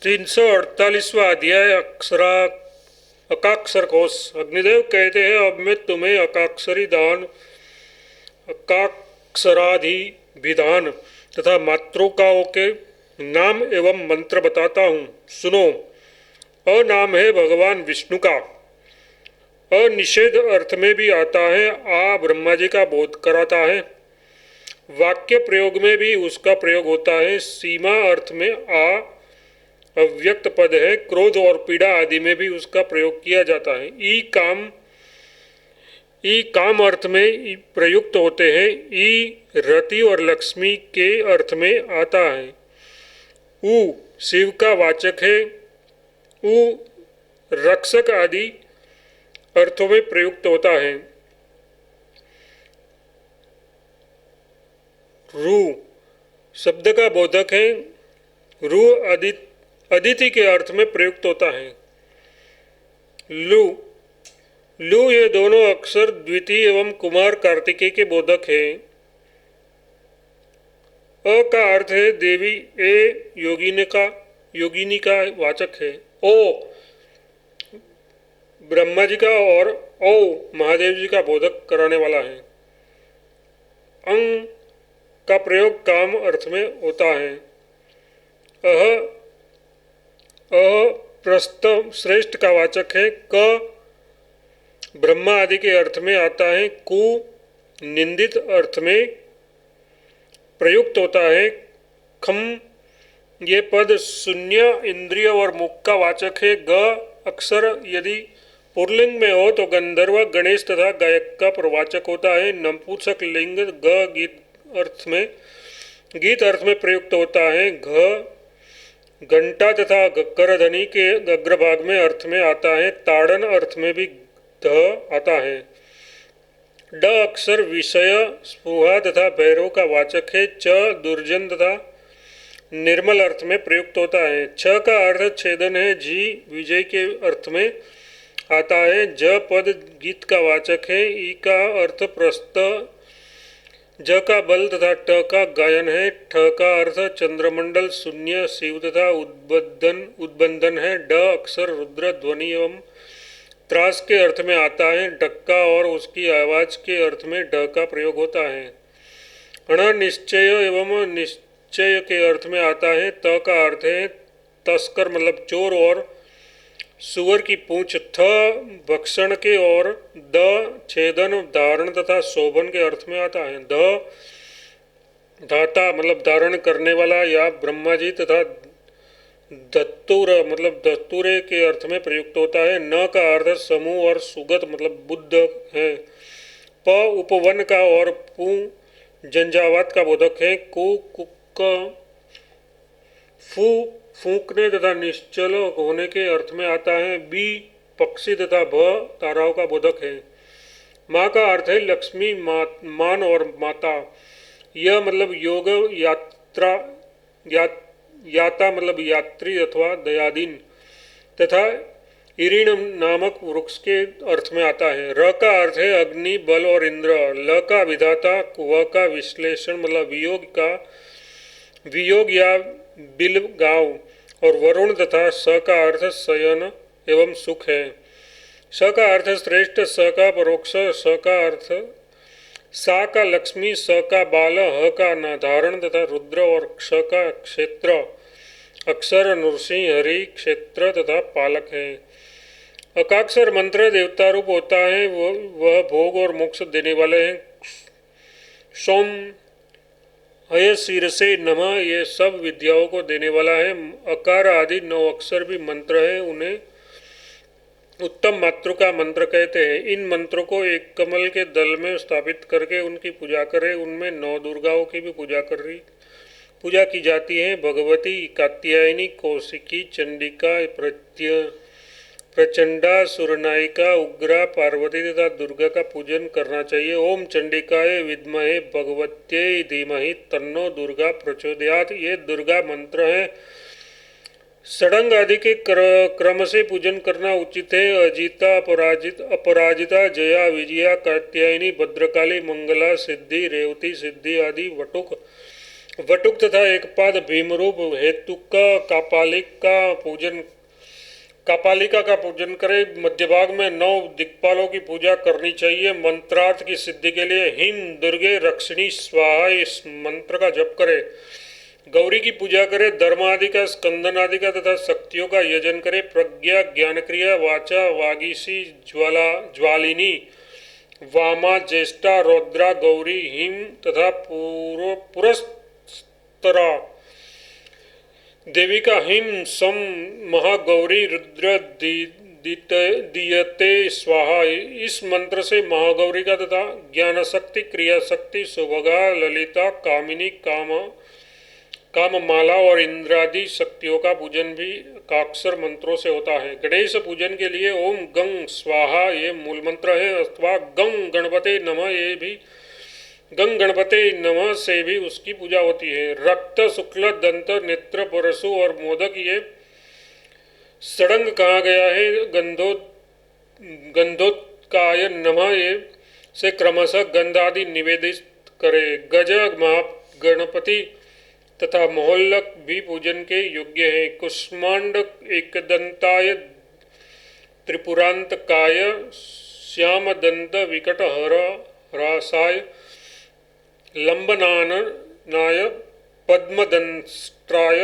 348वां अध्याय अकाक्षर कोश। अग्निदेव कहते हैं, अब मैं तुम्हें अकाक्षरी दान, अकाक्षराधि विधान तथा मातृकाओं के नाम एवं मंत्र बताता हूँ, सुनो। अ नाम है भगवान विष्णु का। अनिषेध अर्थ में भी आता है। आ ब्रह्मा जी का बोध कराता है। वाक्य प्रयोग में भी उसका प्रयोग होता है। सीमा अर्थ में आ अव्यक्त पद है। क्रोध और पीड़ा आदि में भी उसका प्रयोग किया जाता है। ई काम अर्थ में प्रयुक्त होते हैं। ई रति और लक्ष्मी के अर्थ में आता है। उ शिव का वाचक है। उ रक्षक आदि अर्थों में प्रयुक्त होता है। रु शब्द का बोधक है। रु अदिति के अर्थ में प्रयुक्त होता है। लु लु ये दोनों अक्षर द्वितीय एवं कुमार कार्तिकेय के बोधक है। अ का अर्थ है देवी। ए योगिनी का वाचक है। ओ ब्रह्मा जी का और ओ महादेव जी का बोधक कराने वाला है। अंग का प्रयोग काम अर्थ में होता है। अह प्रस्थ श्रेष्ठ का वाचक है। क ब्रह्मा आदि के अर्थ में आता है। कु निंदित अर्थ में प्रयुक्त होता है। खम ये पद शून्य इंद्रिय और मुख का वाचक है। ग अक्षर यदि पुरलिंग में हो तो गंधर्व, गणेश तथा गायक का प्रवाचक होता है। नपुंसक लिंग ग गीत अर्थ में प्रयुक्त होता है। घ घंटा तथा करधनी के अग्रभाग में अर्थ में आता है। ताड़न अर्थ में भी ध आता है। ड अक्षर विषय, स्पृहा तथा भैरव का वाचक है। च दुर्जन तथा निर्मल अर्थ में प्रयुक्त होता है। छ का अर्थ छेदन है। जी विजय के अर्थ में आता है। ज पद गीत का वाचक है। ई का अर्थ प्रस्थ, ज का बल तथा ट का गायन है। ठ का अर्थ चंद्रमंडल, शून्य, शिव तथा उद्बंधन है। ड अक्षर रुद्र ध्वनि एवं त्रास के अर्थ में आता है। डक्का और उसकी आवाज के अर्थ में ड का प्रयोग होता है। अण निश्चय एवं निश्चय के अर्थ में आता है। त का अर्थ है तस्कर मतलब चोर और सुअर की पूंछ। थ भक्षण के और द छेदन, धारण तथा शोभन के अर्थ में आता है। ध धाता मतलब धारण करने वाला या ब्रह्मा जी तथा धत्तुर मतलब धत्तुरे के अर्थ में प्रयुक्त होता है। न का अर्थ समूह और सुगत मतलब बुद्ध है। प उपवन का और पु झंझावात का बोधक है। कु कुक फू फूंकने तथा निश्चल होने के अर्थ में आता है। बी पक्षी तथा भ ताराओं का बोधक है। माँ का अर्थ है लक्ष्मी, मान और माता। यह मतलब योग, याता मतलब यात्री अथवा दयादीन तथा इरीण नामक वृक्ष के अर्थ में आता है। र का अर्थ है अग्नि, बल और इंद्र। ल का विधाता, व का विश्लेषण मतलब वियोग या बिल गांव और वरुण तथा स का अर्थ शयन एवं सुख है। स का अर्थ श्रेष्ठ, स का परोक्ष, स का अर्थ सा का लक्ष्मी, स का बाल, ह का धारण तथा रुद्र और क्ष का क्षेत्र। अक्षर नृसिंह, हरि, क्षेत्र तथा पालक है। अकाक्षर मंत्र देवता रूप होता है। वह भोग और मोक्ष देने वाले हैं। सोम हय शीर्षे नमः ये सब विद्याओं को देने वाला है। अकार आदि 9 अक्षर भी मंत्र है। उन्हें उत्तम मातृका मंत्र कहते हैं। इन मंत्रों को एक कमल के दल में स्थापित करके उनकी पूजा करें। उनमें 9 दुर्गाओं की भी पूजा की जाती है। भगवती, कात्यायनी, कौशिकी, चंडिका, प्रचंडा, सुरनायिका, उग्रा, पार्वती तथा दुर्गा का पूजन करना चाहिए। ओम चंडिकाय विद्महे भगवत्यै धीमहि तन्नो दुर्गा प्रचोदयात् ये दुर्गा मंत्र है। षडंग आदि के क्रम से पूजन करना उचित है। अजिता, अपराजिता, जया, विजया, कात्यायनी, भद्रकाली, मंगला, सिद्धि, रेवती, सिद्धि आदि वटुक वटुक तथा एक पाद भीमरूप हेतुक कापालिका का पूजन करे। मध्य भाग में 9 दिक्पालों की पूजा करनी चाहिए। मंत्रार्थ की सिद्धि के लिए हिम दुर्गे रक्षिणी स्वाहा इस मंत्र का जप करे। गौरी की पूजा करे। धर्म आदि का, स्कंदन आदि का तथा शक्तियों का यजन करे। प्रज्ञा, ज्ञान क्रिया, वाचा, वागीसी, ज्वालिनी, वामा, ज्येष्ठा, रौद्रा, गौरी, हिम तथा पुरस्तरा देवी का हिम सम महागौरी रुद्र दीयते स्वाहा इस मंत्र से महागौरी का तथा ज्ञान शक्ति, क्रिया शक्ति, सुभगा, ललिता, कामिनी, काममाला और इंद्रादि शक्तियों का पूजन भी एकाक्षर मंत्रों से होता है। गणेश पूजन के लिए ओम गंग स्वाहा ये मूल मंत्र है, अथवा गंग गणपते नमः ये भी गंग गणपते नमः से भी उसकी पूजा होती है। रक्त, शुक्ल, दंत, नेत्र, परशु और मोदक ये षडंग कहा गया है। गंधोत्काय नमः ये से क्रमशः गंध आदि निवेदित करे। गज, गणपति तथा मोहल्लक भी पूजन के योग्य है। कुष्मांड, एकदंताय, त्रिपुरांतकाय, श्यामदंत, विकट हरासाय, लंबनाय, पद्मदंष्ट्राय,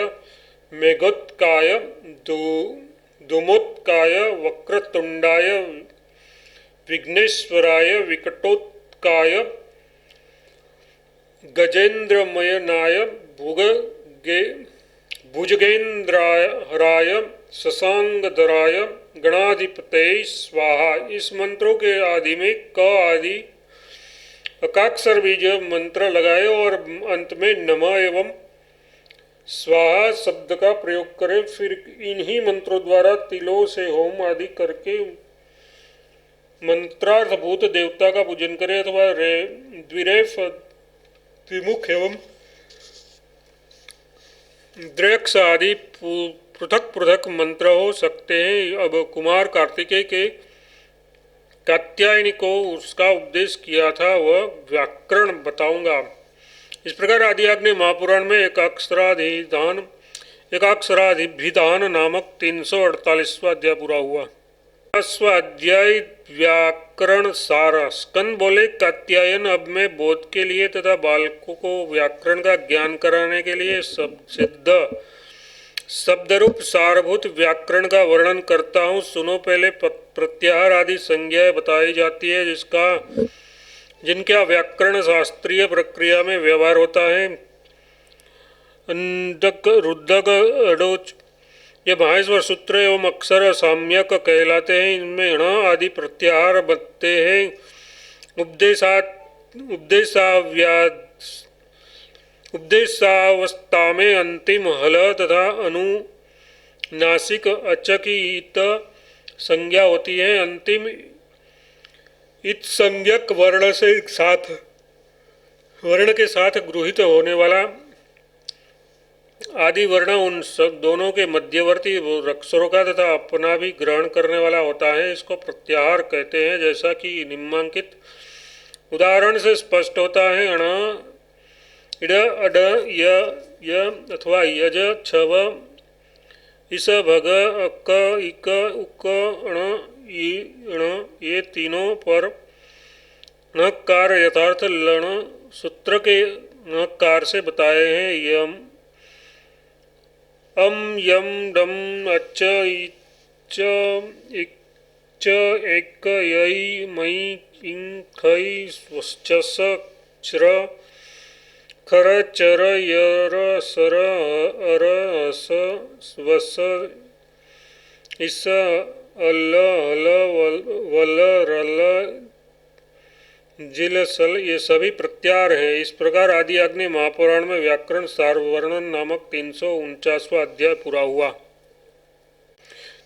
मेघोत्काय, धूमोत्काय, वक्रतुंडाय, विघ्नेश्वराय, विकटोत्काय, गजेंद्रमयनाय, भुजगेंद्राय, शशांगधराय, गणाधिपतये स्वाहा इस मंत्रों के आदि में क आदि एकाक्षर बीज मंत्र लगाए और अंत में नमः एवं स्वाहा शब्द का प्रयोग करें। फिर इन्हीं मंत्रों द्वारा तिलों से होम आदि करके मंत्रार्थभूत देवता का पूजन करें, अथवा द्विरेफ, त्रिमुख एवं द्रक्ष आदि पृथक पृथक मंत्र हो सकते हैं। अब कुमार कार्तिकेय के कात्यायनी को उसका उपदेश किया था वह व्याकरण बताऊंगा। इस प्रकार आदियाग्नि महापुराण में एकाक्षराधिभिधान नामक 348वां अध्याय पूरा हुआ। 10वां अध्याय व्याकरण सार। स्कंद बोले कात्यायन अब मैं बोध के लिए तथा बालकों को व्याकरण का ज्ञान कराने के लिए सिद्ध शब्दरूप सारभूत व्याकरण का वर्णन करता हूँ। सुनो, पहले प्रत्याहार आदि संज्ञाएं बताई जाती है जिनका व्याकरण शास्त्रीय प्रक्रिया में व्यवहार होता है। अंडक, रुद्धक, अडोच ये महेश्वर सूत्र एवं अक्षर साम्यक कहलाते हैं। इनमें ण आदि प्रत्याहार बनते हैं। उपदेशावस्था में अंतिम हल तथा अनुनासिक अच की इत संज्ञा होती है। अंतिम इत संज्ञक वर्ण के साथ गृहीत होने वाला आदि वर्ण उन दोनों के मध्यवर्ती अक्षरों का तथा अपना भी ग्रहण करने वाला होता है। इसको प्रत्याहार कहते हैं। जैसा कि निम्नांकित उदाहरण से स्पष्ट होता है। अण, इड, अड, य अथवा यज, छव, इस, भग, अक, इक, उक, अण, ई, अण ये तीनों पर णकार यथार्थ लण सूत्र के णकार से बताए हैं। यम, अम, यम, डम, अच, इच, इच, एक, यई, मई, इं, खई, स्वश्चस, च्र, खर, चर, यर, सर, अर, अस, वस, इस, अल, हल, वल, रल, जिल, सल ये सभी प्रत्याहार हैं। इस प्रकार आदियाग्नि महापुराण में व्याकरण सार वर्णन नामक 349वां अध्याय पूरा हुआ।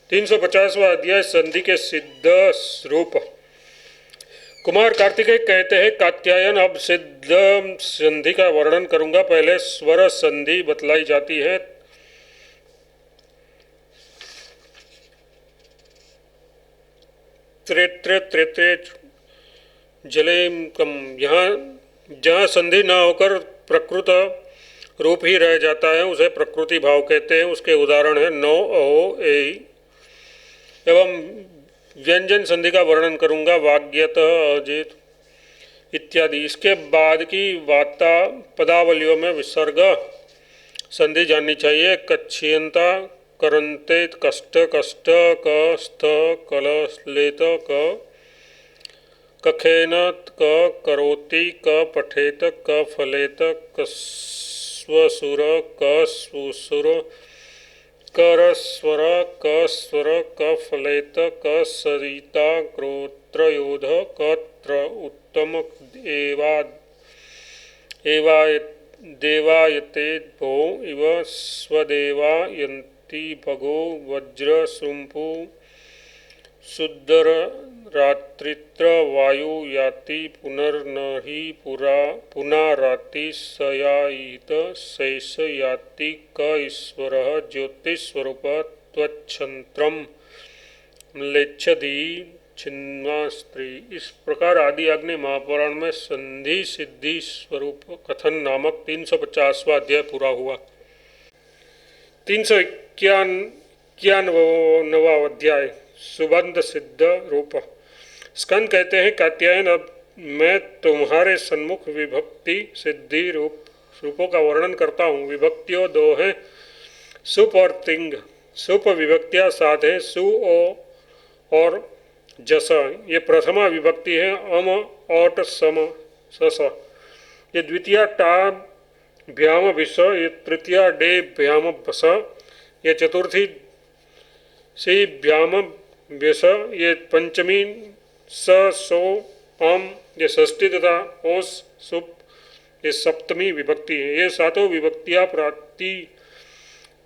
350वां अध्याय संधि के सिद्ध रूप। कुमार कार्तिकेय कहते हैं, कात्यायन अब सिद्ध संधि का वर्णन करूंगा। पहले स्वर संधि बतलाई जाती है। त्रेत्र, त्रेत्रे, जलेम कम। यहाँ जहाँ संधि न होकर प्रकृत रूप ही रह जाता है, उसे प्रकृति भाव कहते हैं। उसके उदाहरण है नौ, अहो, एहि। एवं व्यंजन संधि का वर्णन करूंगा, वाग्यतः, अजित इत्यादि। इसके बाद की वार्ता पदावलियों में विसर्ग संधि जाननी चाहिए। कच्छियंता, करन्ते, कष्ट, कष्ट, क, स्थ, कल, लेत, क, कखेन, क, करोति, क, पठेत, क, फलेत, कस्वसुर, क, सुसुर, करस्वर, क, स्वर, क, फलेत, क, सरिता, क्रोत्र, योध, कत्र, उत्तम, देवायते भो इव स्वदेवायन्ति भगो वज्र श्रुम्भु शुद्धर रात्रित्र वायु याति पुनर्नहि पुनाराति सयायित शैष याति क ईश्वरः ज्योतिस्वरूप त्वच्छंत्रम म्लेच्छति छिन्ना स्त्री। इस प्रकार आदि आग्नेय महापुराण में संधि सिद्धि स्वरूप कथन नामक 350वां अध्याय पूरा हुआ। 391वां अध्याय सुबंध सिद्ध रूप। स्कंद कहते हैं, कात्यायन, अब मैं तुम्हारे सन्मुख विभक्ति सिद्धि रूपों का वर्णन करता हूँ। विभक्तियों दो हैं, सुप और तिंग। सुप विभक्तियाँ 7 हैं, सु, ओ और जस। ये प्रथमा विभक्ति है, अम, औट, सम, सस। ये द्वितीया टा भ्याम विष, ये तृतीया डे भ्याम बस, ये चतुर्थी सी भ्याम व्यस, ये पंचमी स, सो, अम, ये षष्ठी तथा ओस, सुप, ये सप्तमी विभक्ति है। ये सातों विभक्तियाँ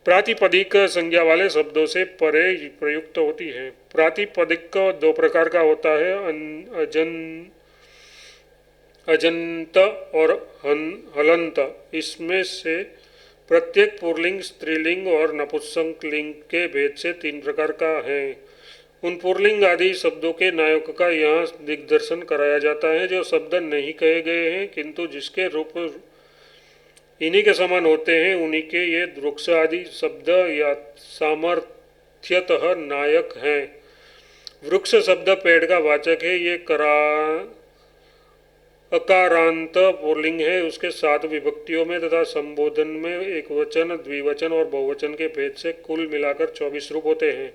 प्रातिपदिक संज्ञा वाले शब्दों से परे प्रयुक्त होती है। प्रातिपदिक 2 प्रकार का होता है, अजंत और हलंत। इसमें से प्रत्येक पुल्लिंग, स्त्रीलिंग और नपुंसक लिंग के भेद से 3 प्रकार का है। उन पुल्लिंग आदि शब्दों के नायक का यहाँ दिग्दर्शन कराया जाता है, जो शब्द नहीं कहे गए हैं किंतु जिसके रूप इन्हीं के समान होते हैं, उन्हीं के ये वृक्ष आदि शब्द या सामर्थ्यतः नायक हैं। वृक्ष शब्द पेड़ का वाचक है, ये अकारांत पुल्लिंग है। उसके 7 विभक्तियों में तथा संबोधन में एकवचन, द्विवचन और बहुवचन के भेद से कुल मिलाकर 24 रूप होते हैं।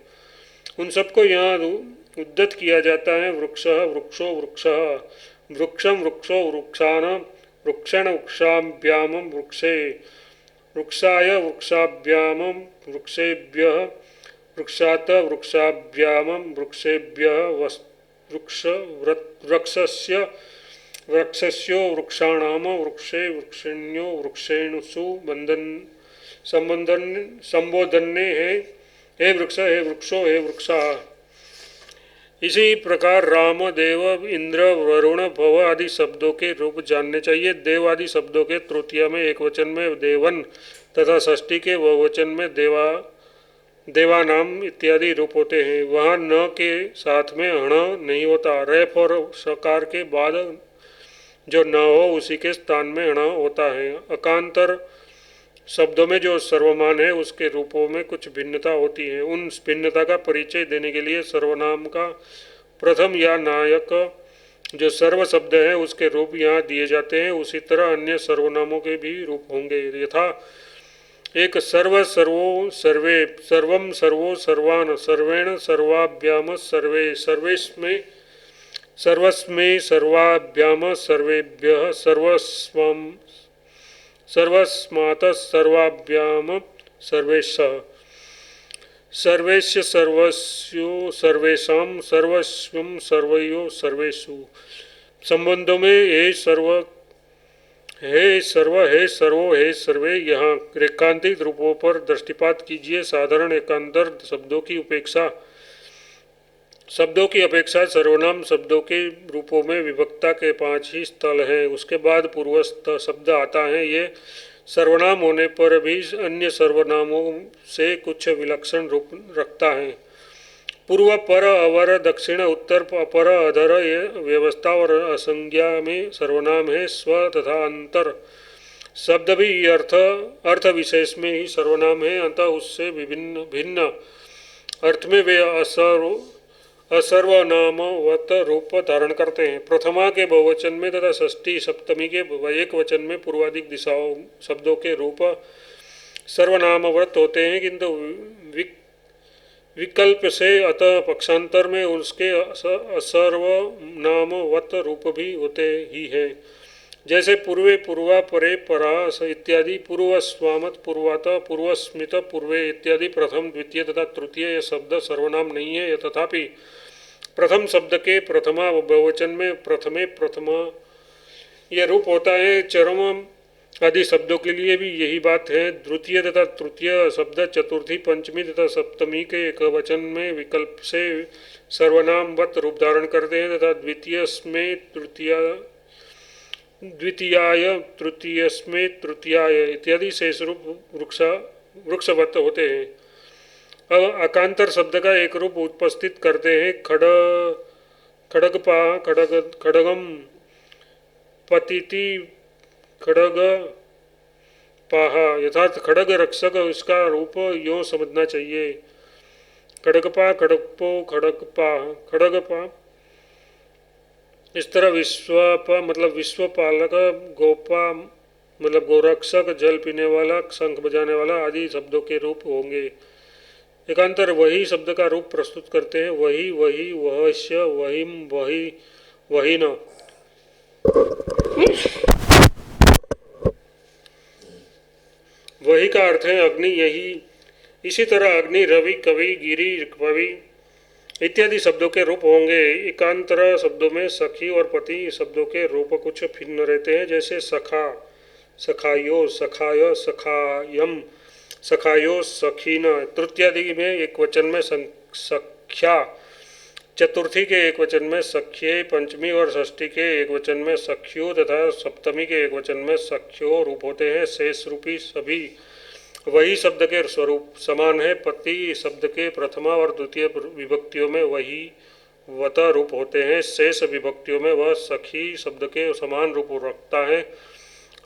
उन सबको यहाँ उद्धत किया जाता है। वृक्ष, वृक्षो, वृक्ष, वृक्षम, वृक्षो, वृक्षान, वृक्षण, वृक्षाभ्याम, वृक्षे, वृक्षाय, वृक्षाभ्याम, वृक्षेभ्यः, वृक्षात, वृक्षाभ्याम, वृक्षेभ्यः, वृक्षस्य, वृक्षस्यो, वृक्षाणाम, वृक्षे, वृक्षिण्यो, वृक्षेणुषु संबोधन्ये है, हे वृक्ष, हे वृक्षो, हे वृक्षा। इसी प्रकार राम, देव, इंद्र, वरुण, भव आदि शब्दों के रूप जानने चाहिए। देव आदि शब्दों के तृतीया में एकवचन में देवन तथा षष्ठी के बहुवचन में देवानाम इत्यादि रूप होते हैं। वहाँ न के साथ में हण नहीं होता। रेफ और सकार के बाद जो न हो उसी के स्थान में हण होता है। अकांतर शब्दों में जो सर्वमान है उसके रूपों में कुछ भिन्नता होती है। उन भिन्नता का परिचय देने के लिए सर्वनाम का प्रथम या नायक जो सर्व शब्द है उसके रूप यहाँ दिए जाते हैं। उसी तरह अन्य सर्वनामों के भी रूप होंगे। यथा एक सर्व, सर्वो, सर्वे, सर्वम, सर्वो, सर्वान, सर्वेण, सर्वाभ्याम, सर्वे, सर्वेस्मै, सर्वस्मै, सर्वाभ्याम, सर्वेभ्यः, सर्वस्वम, सर्वस्मात्, सर्वाभ्याम, सर्वेषः, सर्वेस्य, सर्वस्यो, सर्वेषां, सर्वस्वं, सर्वयो, सर्वेषु। संबंधों में हे सर्व, हे सर्व, हे सर्वो, हे सर्वे। यहाँ रेखांतित रूपों पर दृष्टिपात कीजिए। साधारण एकांतर शब्दों की अपेक्षा सर्वनाम शब्दों के रूपों में विभक्ता के 5 ही स्थल हैं। उसके बाद पूर्वस्थ शब्द आता है। ये सर्वनाम होने पर भी अन्य सर्वनामों से कुछ विलक्षण रूप रखता है। पूर्व, पर, अवर, दक्षिण, उत्तर, अपर, अधर ये व्यवस्था और असंज्ञा में सर्वनाम है। स्व तथा अंतर शब्द भी अर्थ अर्थ विशेष में ही सर्वनाम है, अतः उससे विभिन्न भिन्न अर्थ में वे असर्वनामवत रूप धारण करते हैं। प्रथमा के बहुवचन में तथा षष्ठी सप्तमी के एक वचन में पूर्वाधिक दिशाओं शब्दों के रूप सर्वनामवत होते हैं, किंतु विकल्प से अतः पक्षांतर में उसके असर्वनामवत रूप भी होते ही हैं। जैसे पूर्वे, पूर्वा, परे, परा इत्यादि, पूर्वस्वामत, पूर्वात, पूर्वस्मित, पूर्वे इत्यादि प्रथम, द्वितीय तथा तृतीय ये शब्द सर्वनाम नहीं है। तथापि प्रथम शब्द के प्रथमा बहुवचन में प्रथमे प्रथमा यह रूप होता है। चरम आदि शब्दों के लिए भी यही बात है। द्वितीय तथा तृतीय शब्द चतुर्थी, पंचमी तथा सप्तमी के एक वचन में विकल्प से सर्वनामवत रूप धारण करते हैं तथा द्वितीयस्मै द्वितीयाय, तृतीयस्मै तृतीयाय इत्यादि शेष रूप वृक्षवत होते हैं। अब अकांतर शब्द का एक रूप उपस्थित करते हैं। खड़गपा, खड़गम, पतिति, खड़ग पाहा यथार्थ खड़ग रक्षक, इसका रूप यों समझना चाहिए। खड़गपा, खड़गपो, खड़गपा, खड़गपा। इस तरह विश्वपा मतलब विश्वपालक, गोपा मतलब गोरक्षक, जल पीने वाला, शंख बजाने वाला आदि शब्दों के रूप होंगे। एकांतर वही शब्द का रूप प्रस्तुत करते हैं। वही, वही, वहश्य, वहीम, वही, वही न। वही का अर्थ है अग्नि, यही। इसी तरह अग्नि, रवि, कवि, गिरि, कवि इत्यादि शब्दों के रूप होंगे। एकांतर शब्दों में सखी और पति शब्दों के रूप कुछ भिन्न रहते हैं। जैसे सखा, सखायो, सखाय, सखायम, सखायो, सखीन। तृतीयादि में एक वचन में सख्या, चतुर्थी के एक वचन में सख्ये, पंचमी और षष्ठी के एक वचन में सख्यो तथा सप्तमी के एक वचन में सख्यो रूप होते हैं। शेष रूपी सभी वही शब्द के स्वरूप समान है। पति शब्द के प्रथमा और द्वितीय विभक्तियों में वही वत रूप होते हैं। शेष विभक्तियों में वह सखी शब्द के समान रूप रखता है।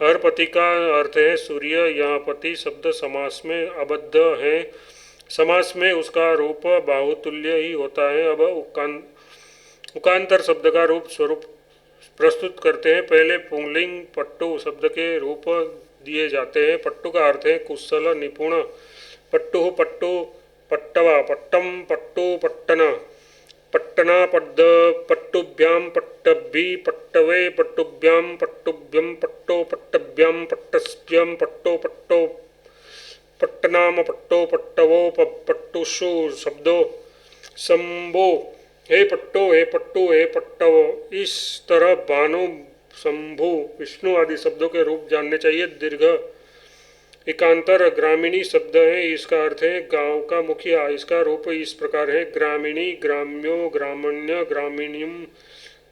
हर पति का अर्थ है सूर्य। यहाँ पति शब्द समास में आबद्ध है। समास में उसका रूप बाहुतुल्य ही होता है। अब उकांतर शब्द का रूप स्वरूप प्रस्तुत करते हैं। पहले पुंगलिंग पट्टु शब्द के रूप दिए जाते हैं। पट्टु का अर्थ है कुशल, निपुण। पट्टु, पट्टु, पट्टवा, पट्टम, पट्टु, पट्टना, पट्टना, पट्टुभ्याम, पट्टभी, पट्टवे, पट्टुभ्याम, पट्टुभ्यम, पट्टो, पट्टभ्याम, पट्टस्भ्यम, पट्टो, पट्टो, पट्टनाम, पट्टो, पट्टवो, पट्टुषु शब्दों शंभो, हे पट्टो, हे पट्टू, हे पट्टवो। इस तरह भानु, शंभु, विष्णु आदि शब्दों के रूप जानने चाहिए। दीर्घ एकांतर ग्रामीणी शब्द है। इसका अर्थ है गांव का मुखिया। इसका रूप इस प्रकार है ग्रामीणी, ग्राम्यो, ग्रामण्य, ग्रामीण्यम,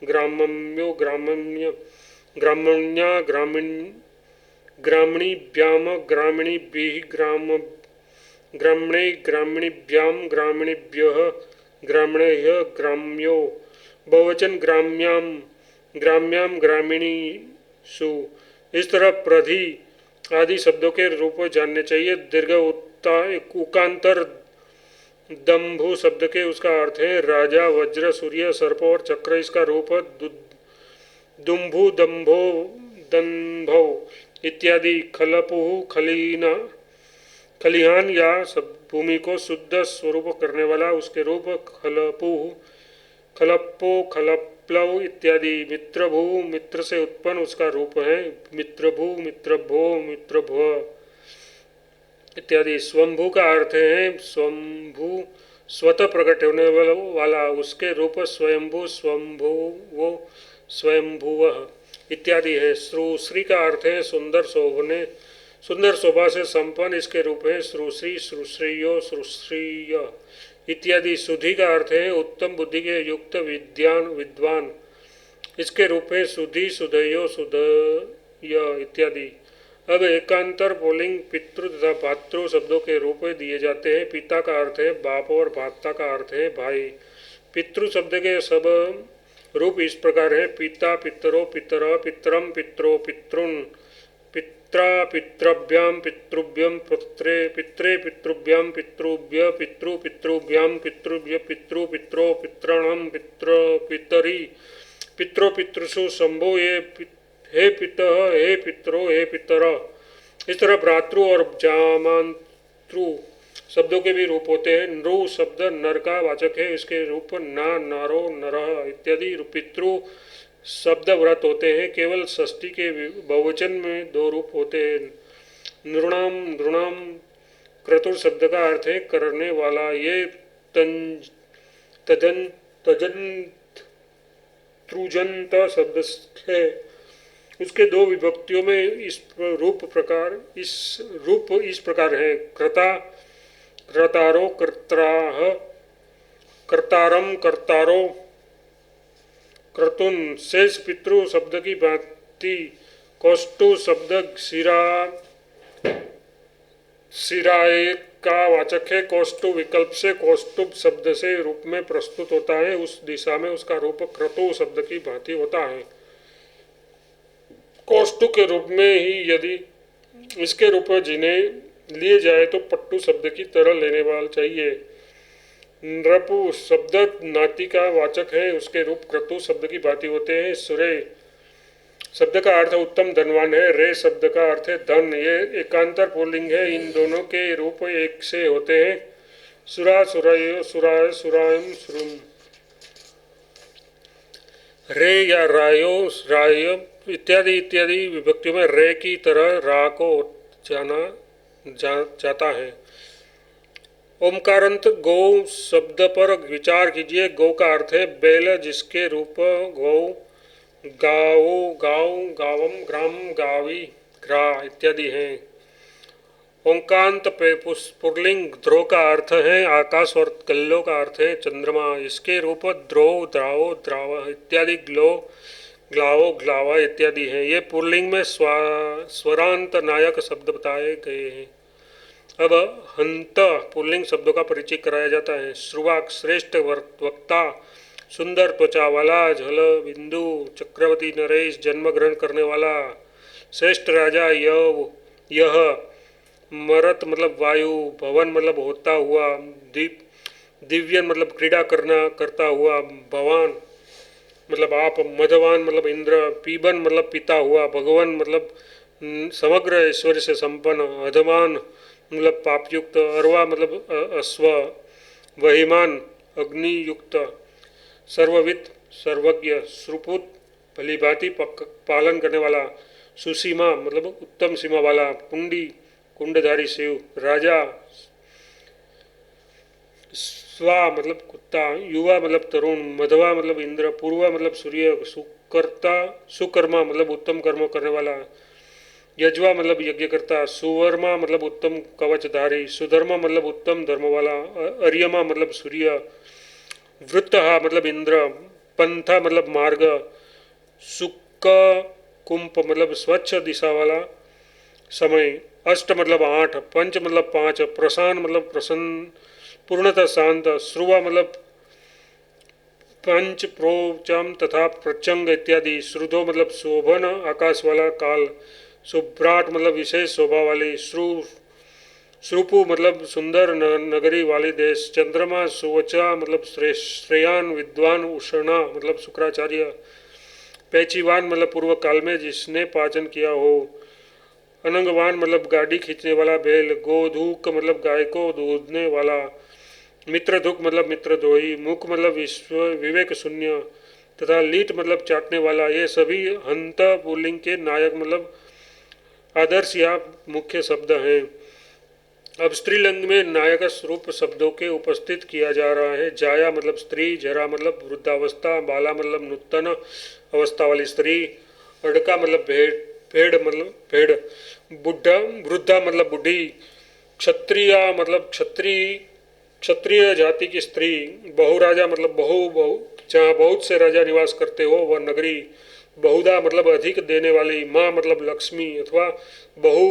ग्रामम्यो, ग्रामण्य, ग्रामण्या, ग्रामणीभ्याम, ग्रामणीभिः, ग्रामणे, ग्रामणीभ्याम, ग्रामणीभ्यः, ग्रामणेभ्यः, ग्राम्यो। बहुवचन ग्राम्याम, ग्राम्याम, ग्रामीणीषु। इस तरह प्रधि आदि शब्दों के रूप जानने चाहिए। दीर्घ उकांतर दंभु शब्द के उसका अर्थ है राजा, वज्र, सूर्य, सर्प और चक्र। इसका रूप दुम्भु, दंभो, दंभो इत्यादि। खलपुहु, खलीना, खलिहान या भूमि को शुद्ध स्वरूप करने वाला उसके रूप खलपुहु, खलप्पो, खलप्लव इत्यादि। मित्रभू, मित्र से उत्पन्न उसका रूप है मित्रभू, मित्रभो, मित्रभो इत्यादि। स्वंभू का अर्थ है स्वंभू, स्वतः प्रकट होने वाला। उसके रूप स्वयंभू, स्वंभुवो, स्वयंभुवः इत्यादि है। श्रुश्री का अर्थ है सुंदर, शोभने, सुंदर शोभा से संपन्न। इसके रूप है श्रुश्री, श्रुश्रियो, श्रुश्रिय इत्यादि। सुधि का अर्थ है उत्तम बुद्धि के युक्त, विद्वान। इसके रूप है सुधि, सुधयो, सुधय इत्यादि। अब एकांतर पुल्लिंग पितृ तथा भातृ शब्दों के रूप दिए जाते हैं। पिता का अर्थ है बाप और भाता का अर्थ है भाई। पितृ शब्द के सब रूप इस प्रकार है पिता, पितरो, पितर, पितरम, पित्रो, पितृन, पित्रा पितृभ्यां पितृभ्यं पुत्रे पित्रे पितृभ्यां पितृभ्य पितृ पितृभ्यां पितृभ्य पितृ पित्रो पितॄणां पितृ पितरी पितरो पितृसु शंभो हे पितः हे पितरो हे पितर। इस तरह भ्रातृ और जामातृ शब्दों के भी रूप होते हैं। नृ शब्द नर का वाचक है, इसके रूप ना, नारो, नरः इत्यादि। पितृ शब्द व्रत होते हैं, केवल षष्ठी के बहुवचन में दो रूप होते हैं। नृणाम नृणाम क्रतुर शब्द का अर्थ है करने वाला। ये तजन तजन त्रुजंत शब्द है, उसके दो विभक्तियों में इस रूप इस प्रकार है। कृता कर्तारो कर्त्राः कर्तारम कर्तारो क्रतुन। शेष पितृ शब्द की भांति कौष्टु शब्द शिराए का वाचक है। कौष्टु विकल्प से कौष्टुभ शब्द से रूप में प्रस्तुत होता है, उस दिशा में उसका रूप क्रतु शब्द की भांति होता है। कौष्टु के रूप में ही यदि इसके रूप जिन्हें लिए जाए तो पट्टू शब्द की तरह लेने वाला चाहिए। नृपु शब्द नाती का वाचक है, उसके रूप क्रतु शब्द की भांति होते हैं। सुरे शब्द का अर्थ उत्तम धनवान है। रे शब्द का अर्थ है धन। ये एकांतर पुल्लिंग है, इन दोनों के रूप एक से होते हैं। सुरा सुराय सुराय सुरायम सुरुम। रे या रायो राय इत्यादि इत्यादि विभक्तियों में रे की तरह रा को जाता है। ओमकारांत गौ शब्द पर विचार कीजिए। गौ का अर्थ है बैल, जिसके रूप गौ, गाओ, गाँव, गावम, ग्राम, गावी, ग्रा इत्यादि हैं। ओंकांत पुल्लिंग ध्रो का अर्थ है आकाश और गल्लो का अर्थ है चंद्रमा। इसके रूप द्रो, द्रावो, द्राव इत्यादि, ग्लो, ग्लावो, ग्लावा इत्यादि हैं। ये पुल्लिंग में स्वरांत नायक शब्द बताए गए हैं। अब हंत पुल्लिंग शब्दों का परिचय कराया जाता है। श्रुवाक श्रेष्ठ वक्ता, सुंदर त्वचा वाला, झल बिंदु, चक्रवर्ती नरेश, जन्म ग्रहण करने वाला, श्रेष्ठ राजा यह, मरत मतलब वायु, भवन मतलब होता हुआ, दिव्यन मतलब क्रीड़ा करता हुआ, भवान मतलब आप, मधवान मतलब इंद्र, पीबन मतलब पिता हुआ, भगवान मतलब समग्र ऐश्वर्य से संपन्न, अधमान मतलब पापयुक्त, अरवा मतलब अश्व, वहिमान अग्नि युक्त, सर्वविद सर्वज्ञ, श्रुपुत भलीभांति पालन करने वाला, सुसीमा मतलब उत्तम सीमा वाला, पुंडी कुंडधारी शिव, राजा, स्वा मतलब कुत्ता, युवा मतलब तरुण, मधवा मतलब इंद्र, पूर्वा मतलब सूर्य, सुकर्ता सुकर्मा मतलब उत्तम कर्म करने वाला, यजवा मतलब यज्ञ करता, सुवर्मा मतलब उत्तम कवचधारी, सुधर्मा मतलब उत्तम धर्म वाला, अर्यमा मतलब सूर्य, वृत्तहा मतलब इंद्र, पंथा मतलब मार्ग, सुक्क कुंभ मतलब स्वच्छ दिशा वाला समय, अष्ट मतलब 8, पंच मतलब 5, प्रशान मतलब प्रसन्न पूर्णतः शांत, श्रुवा मतलब पंच प्रोचम तथा प्रचंग इत्यादि, श्रुधो मतलब शोभन आकाश वाला काल, सुभ्राट मतलब विशेष शोभा वाली, श्रुपु मतलब सुंदर नगरी वाली देश, चंद्रमा सुवचा मतलब श्रेयान विद्वान, उषणा मतलब शुक्राचार्य, पैचीवान मतलब पूर्व काल में जिसने पाचन किया हो, अनंगवान मतलब गाड़ी खींचने वाला बैल, गोधूक मतलब गाय को दूधने वाला, मित्रधुक मतलब मित्रद्रोही, मुख मतलब विवेक शून्य तथा लीट मतलब चाटने वाला। ये सभी हंत पुल्लिंग के नायक मतलब आदर्श या मुख्य शब्द हैं। अब स्त्रीलिंग में नायक स्वरूप शब्दों के उपस्थित किया जा रहा है। जाया मतलब स्त्री, जरा मतलब वृद्धावस्था, बाला मतलब नूतन अवस्था वाली स्त्री, अड़का मतलब भेड़ मतलब भेड़, बुढ़ा वृद्धा मतलब बुढ़ी, क्षत्रिया मतलब क्षत्रिय जाति की स्त्री, बहुराजा मतलब बहु जहाँ बहुत से राजा निवास करते हो वह नगरी, बहुधा मतलब अधिक देने वाली, माँ मतलब लक्ष्मी अथवा बहु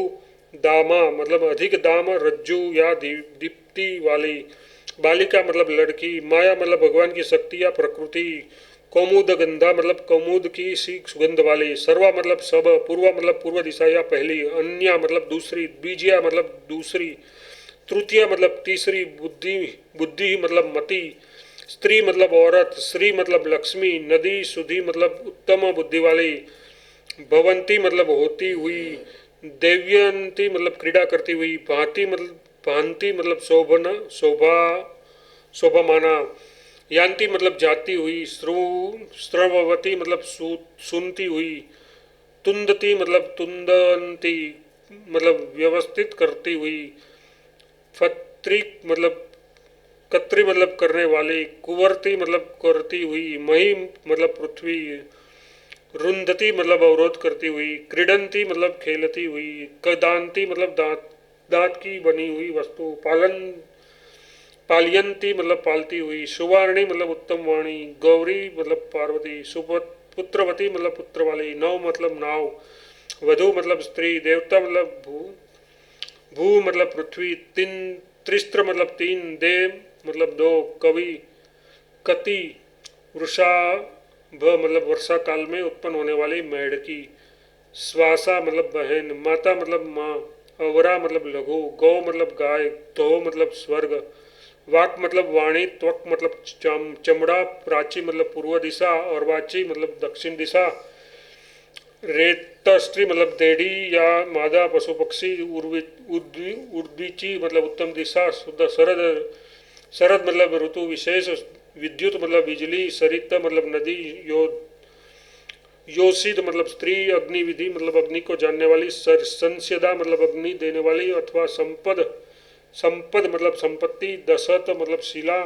दामा मतलब अधिक दाम, रज्जु या दीप्ति वाली, बालिका मतलब लड़की, माया मतलब भगवान की शक्ति या प्रकृति, कौमुद गंधा मतलब कौमुद की सी सुगंध वाली, सर्वा मतलब सब, पूर्वा मतलब पूर्व दिशा या पहली, अन्या मतलब दूसरी, द्विजिया मतलब दूसरी, तृतीया मतलब तीसरी, बुद्धि बुद्धि मतलब मति, स्त्री मतलब औरत, श्री मतलब लक्ष्मी, नदी सुधी मतलब उत्तम बुद्धि वाली, भवंती मतलब होती हुई, देव्यंती मतलब क्रीड़ा करती हुई, भांति मतलब भांति मतलब शोभना शोभा शोभा माना, यान्ति मतलब जाती हुई, श्रववती मतलब सुनती हुई, तुंदती मतलब तुंदंती मतलब व्यवस्थित करती हुई, फत्री मतलब कत्री मतलब करने वाली, कुंवरती मतलब करती हुई, मही मतलब पृथ्वी, रुंधती मतलब अवरोध करती हुई, क्रीडंती मतलब खेलती हुई, कदांती मतलब दांत दांत की बनी हुई वस्तु, पालयंती मतलब पालती हुई, सुवारणी मतलब उत्तम वाणी, गौरी मतलब पार्वती, पुत्रवती मतलब पुत्र वाली, नव मतलब नाव, वधु मतलब स्त्री, देवता मतलब भू मतलब पृथ्वी, त्रिस्त्र मतलब तीन, देव मतलब दो, कवि, कति, वृषा मतलब वर्षा काल में उत्पन्न होने वाली मेढकी, श्वासा मतलब बहन, माता मतलब माँ, अवरा मतलब लघु, गौ मतलब गाय, धो मतलब स्वर्ग, वाक मतलब वाणी, त्वक मतलब चमड़ा, प्राची मतलब पूर्व दिशा, और वाची मतलब दक्षिण दिशा, रेतस्त्री मतलब देड़ी या मादा पशु पक्षी, उर्दीची मतलब उत्तम दिशा, शुद्ध शरद, शरद मतलब ऋतु विशेष, विद्युत मतलब बिजली, सरित मतलब नदी, योषित मतलब स्त्री, अग्नि विधि मतलब अग्नि को जानने वाली, संस्यदा मतलब अग्नि देने वाली, अथवा संपद, संपद मतलब संपत्ति, दशत मतलब शिला,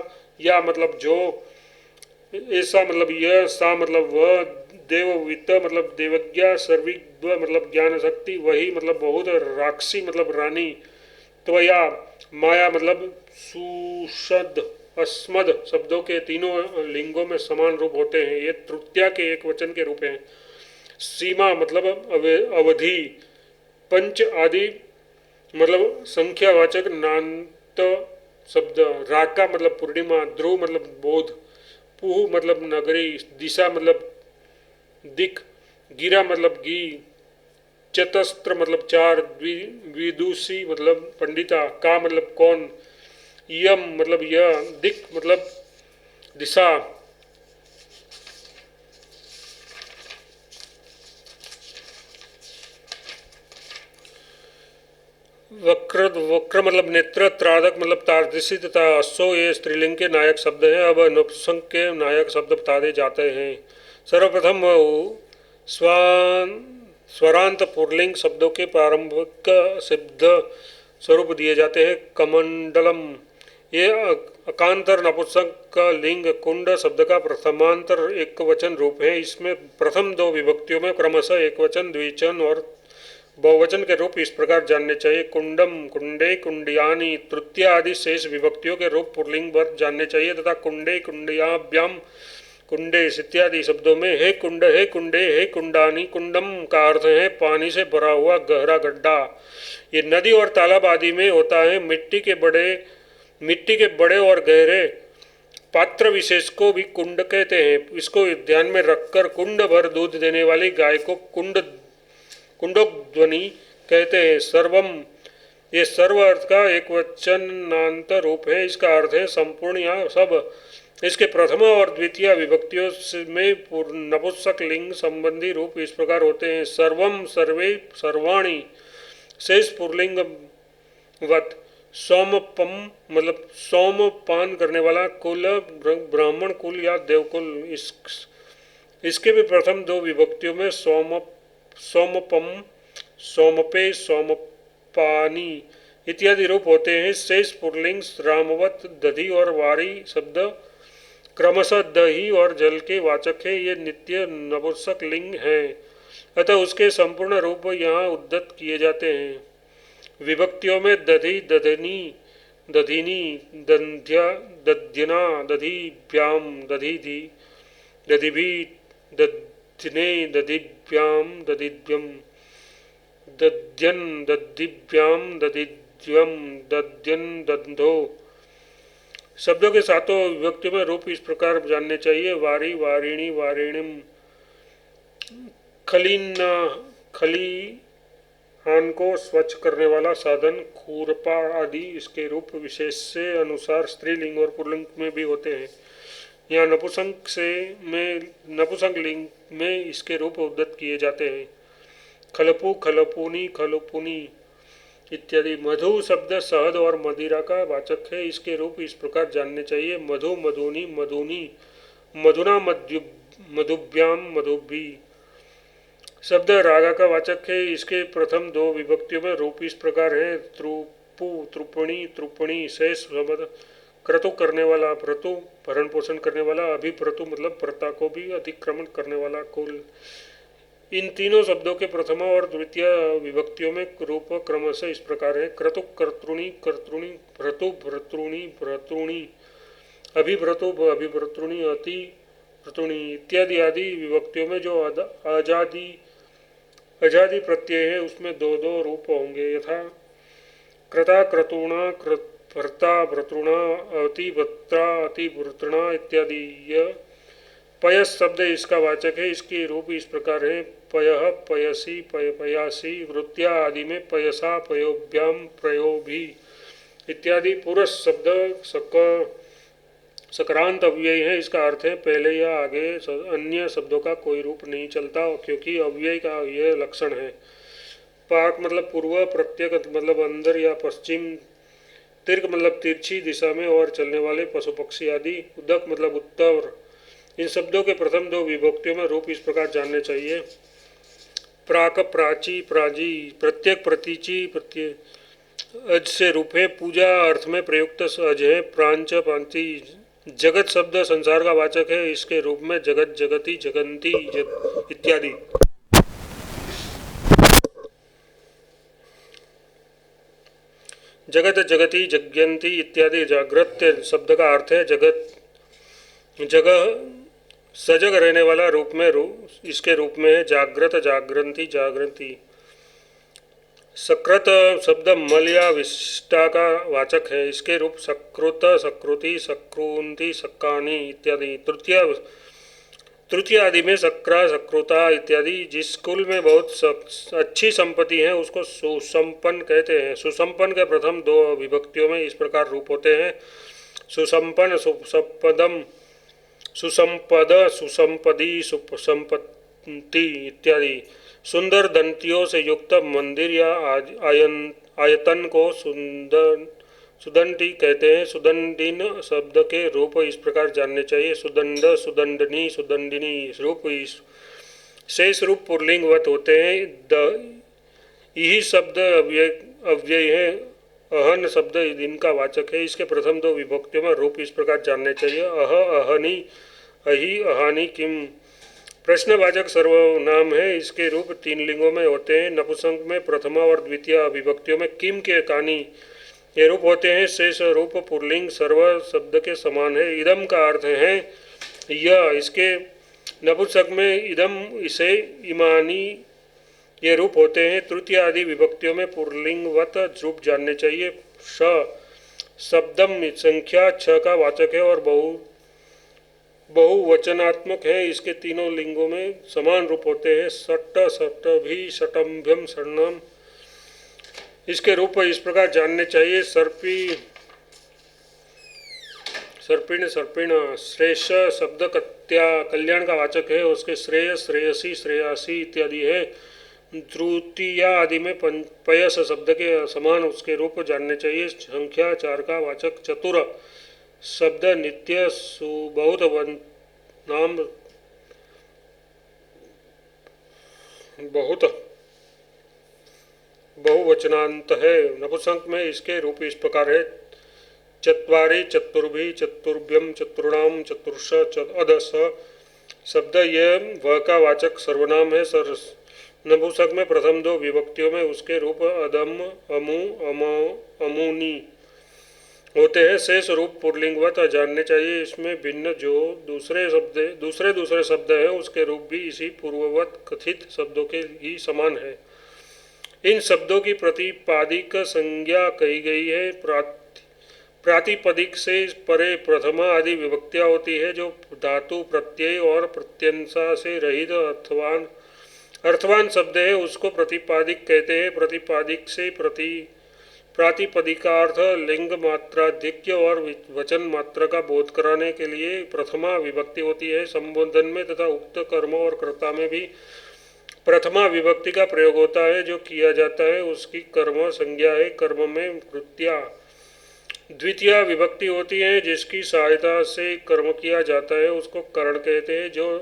या मतलब जो, ऐसा मतलब यह, सा मतलब वह, देववित मतलब देवज्ञा, सर्विज्ञ मतलब ज्ञान शक्ति, वही मतलब बहुत, राक्षसी मतलब रानी, त्वया माया मतलब सुषद अस्मद शब्दों के तीनों लिंगों में समान रूप होते हैं, ये तृतीया के एक वचन के रूप हैं। सीमा मतलब अवधि, पंच आदि मतलब संख्यावाचक नान्त शब्द, राका मतलब पूर्णिमा, ध्रुव मतलब बोध, पुह मतलब नगरी, दिशा मतलब दिक, गिरा मतलब गी, चतस्त्र मतलब चार, विदुषी मतलब पंडिता, का मतलब कौन, यम मतलब यह, दिक मतलब दिशा, वक्र वक्र मतलब नेत्र, त्रादक मतलब तारदृशी तथा अश्व, ये स्त्रीलिंग के नायक शब्द हैं। अब नपुंसक के नायक शब्द बता जाते हैं। सर्वप्रथम स्वान स्वरांत पुरलिंग शब्दों के प्रारंभिक शब्द स्वरूप दिए जाते हैं। कमंडलम, ये अकांतर नपुंसक का लिंग, कुंड शब्द का प्रथमांतर एक वचन रूप है। इसमें प्रथम दो विभक्तियों में क्रमशः एक वचन, द्विवचन और बहुवचन के रूप इस प्रकार जानने चाहिए। कुंडम, कुंडे, कुंडियानी, तृतीया आदि शेष विभक्तियों के रूप पुरलिंग वर्ग जानने चाहिए तथा कुंडे, कुंडियाभ्याम, कुंडे इत्यादि शब्दों में हे कुंड, हे कुंडे, हे कुंडानी, कुंडम का अर्थ है पानी से भरा हुआ गहरा गड्ढा। ये नदी और तालाब आदि में होता है। मिट्टी के बड़े और गहरे पात्र विशेष को भी कुंड कहते हैं। इसको ध्यान में रखकर कुंड भर दूध देने वाली गाय को कुंडोध्वनि कहते हैं। सर्वम, ये सर्व अर्थ का एक वचनांत रूप है। इसका अर्थ है संपूर्ण या सब। इसके प्रथम और द्वितीय विभक्तियों में नपुंसक लिंग संबंधी रूप इस प्रकार होते हैं। सर्वम, सर्वे, सर्वाणी, शेष पुरलिंग वत। सोमपम मतलब सोमपान करने वाला, कुल ब्राह्मण कुल या देवकुल। इसके भी प्रथम दो विभक्तियों में सोमपम, सोमपे, सोमपानी इत्यादि रूप होते हैं। शेष पुरलिंग रामवत, दधि और वारी शब्द क्रमशः दही और जल के वाचक है। ये नित्य नपुंसक लिंग है, अतः उसके संपूर्ण रूप यहाँ उद्धत किए जाते हैं। विभक्तियों में दधि, दधनी, दधिनी, दध्या, दध्यना, दधिभ्याम, दधिधि, दधिभि, दध्यने, दधिभ्याम, दधिभ्यम, दध्यन, दधिभ्याम, दधिद्यम, दध्यन, दधो, शब्दों के सातों विभक्तियों में रूप इस प्रकार जानने चाहिए। वारी, वारिणी, वारिणीम, खलीना, खलिहान को स्वच्छ करने वाला साधन, खुरपा आदि इसके रूप विशेष से अनुसार स्त्रीलिंग और पुल्लिंग में भी होते हैं। यहाँ नपुंसक लिंग में इसके रूप उद्धत किए जाते हैं। खलपु, खलपुनी, खलपुनी इत्यादि। मधु शब्द शहद और मदिरा का वाचक है। इसके रूप इस प्रकार जानने चाहिए। मधु, मधुनी, मधुनी, मधुना, मधुभ्याम, मधुभी। शब्द रागा का वाचक है। इसके प्रथम दो विभक्तियों में रूप इस प्रकार है। त्रुपु, त्रुपणी, त्रुपणी। शेष शब्द क्रतु करने वाला, भ्रतु भरण पोषण करने वाला, अभिभ्रतु मतलब प्रता को भी अतिक्रमण करने वाला। कुल इन तीनों शब्दों के प्रथमा और द्वितीय विभक्तियों में रूप क्रमशः इस प्रकार है। क्रतु, कर्तृणी, कर्तृणी, भ्रतु, भ्रतृणी, भ्रतृणी, अभिभ्रतु, अभिभ्रतृणी, अति भ्रतृणी इत्यादि आदि विभक्तियों में जो अजादि प्रत्यय है उसमें दो दो रूप होंगे, यथा कृता, क्रतुणा, भर्ता, भ्रतृणा, अतिभर्ता, अतिभर्तृणा इत्यादि। यह पयस शब्द इसका वाचक है। इसके रूप इस प्रकार है। पयः, पयसी, पयासी। वृत्तिया आदि में पयसा, पयोभ्याम, प्रयोभी इत्यादि। पुरुष शब्द सक्रांत अव्यय है। इसका अर्थ है पहले या आगे अन्य शब्दों का कोई रूप नहीं चलता, क्योंकि अव्यय का यह लक्षण है। पाक मतलब पूर्व, प्रत्यक मतलब अंदर या पश्चिम, तीर्घ मतलब तिरछी दिशा में और चलने वाले पशु पक्षी आदि। उदक मतलब उत्तर। इन शब्दों के प्रथम दो विभक्तियों में रूप इस प्रकार जानने चाहिए। प्राक, प्राची, प्राजी। प्रत्येक, प्रतीची, प्रत्यय अज से रूप है। पूजा अर्थ में प्रयुक्त अज है। प्रांच, पांति। जगत शब्द संसार का वाचक है। इसके रूप में जगत, जगती, जगंती इत्यादि। जगत, जगती, जग्यंती इत्यादि। जागृत शब्द का अर्थ है जगत, जगह, सजग रहने वाला। रूप में इसके रूप में है जागृत, जागृंती, जागृति। सकृत शब्द मल या विशिष्टा का वाचक है। इसके रूप सकृत, सकृति, सकृंती, सक्कानी इत्यादि। तृतीय आदि में सक्रा, सकृता इत्यादि। जिस कुल में बहुत अच्छी संपत्ति है उसको सुसंपन्न कहते हैं। सुसंपन्न के प्रथम दो विभक्तियों में इस प्रकार रूप होते हैं। सुसंपन्न, सुसंपदम, सुसंपद, सुसंपदी, सुसंपत्ति इत्यादि। सुंदर दंतियों से युक्त मंदिर या आयतन को सुदंडी कहते हैं। सुदंडिन शब्द के रूप इस प्रकार जानने चाहिए। सुदंड, सुदंडनी, सुदंडिनी। रूप शेष रूप पुल्लिंगवत होते हैं। यही शब्द अव्यय है। अहन शब्द इनका वाचक है। इसके प्रथम दो विभक्तियों में रूप इस प्रकार जानने चाहिए। अहनी, अहि, अहानि, किम। प्रश्नवाचक सर्वनाम है। इसके रूप तीन लिंगों में होते हैं। नपुंसक में प्रथमा और द्वितीय विभक्तियों में किम के, कानी ये रूप होते हैं। शेष रूप पुल्लिंग सर्व शब्द के समान है। इदम का अर्थ है यह। इसके नपुंसक में इदम, इसे, इमानी ये रूप होते हैं। तृतीय आदि विभक्तियों में पुल्लिंगवत रूप जानने चाहिए। श शब्दम संख्या 6 का वाचक है और बहुवचनात्मक है। इसके तीनों लिंगों में समान रूप होते हैं। सट्ट, सट्टभी, सटम्भ्यम, सर्णम। इसके रूप इस प्रकार जानने चाहिए। सर्पिण, सर्पिण। श्रेष्ठ शब्द कल्याण का वाचक है। उसके श्रेय, श्रेयसी, श्रेयासी इत्यादि है। तृतीया आदि में पयस शब्द के समान उसके रूप जानने चाहिए। संख्या 4 का वाचक। चतुर शब्द नित्य, सुबहुत नाम, बहुत बहुवचनांत है। नपुंसक में इसके रूप इस प्रकार है। चत्वारि, चतुर्भि, चतुर्भ्यम, चतुर्णाम, चतुर्ष, अदस शब्द यह व का वाचक सर्वनाम है। नपुंसक में प्रथम दो विभक्तियों में उसके रूप अदम, अमु, अमुनी होते हैं। शेष रूप पुल्लिंगवत जानने चाहिए। इसमें भिन्न जो दूसरे शब्द है उसके रूप भी इसी पूर्ववत कथित शब्दों के ही समान है। इन शब्दों की प्रतिपादिक संज्ञा कही गई है। प्रातिपदिक से परे प्रथमा आदि विभक्तियाँ होती है जो धातु प्रत्यय और प्रत्यंसा से रहित अर्थवान शब्द है उसको प्रतिपादिक कहते हैं। प्रतिपादिक से प्रातिपदिकार्थ लिंग मात्राधिक्य और वचन मात्रा का बोध कराने के लिए प्रथमा विभक्ति होती है। संबोधन में तथा उक्त कर्म और कर्ता में भी प्रथमा विभक्ति का प्रयोग होता है। जो किया जाता है उसकी कर्म संज्ञा है। कर्म में वृत्तियाँ द्वितीय विभक्ति होती है जिसकी सहायता से कर्म किया जाता है उसको करण कहते हैं। जो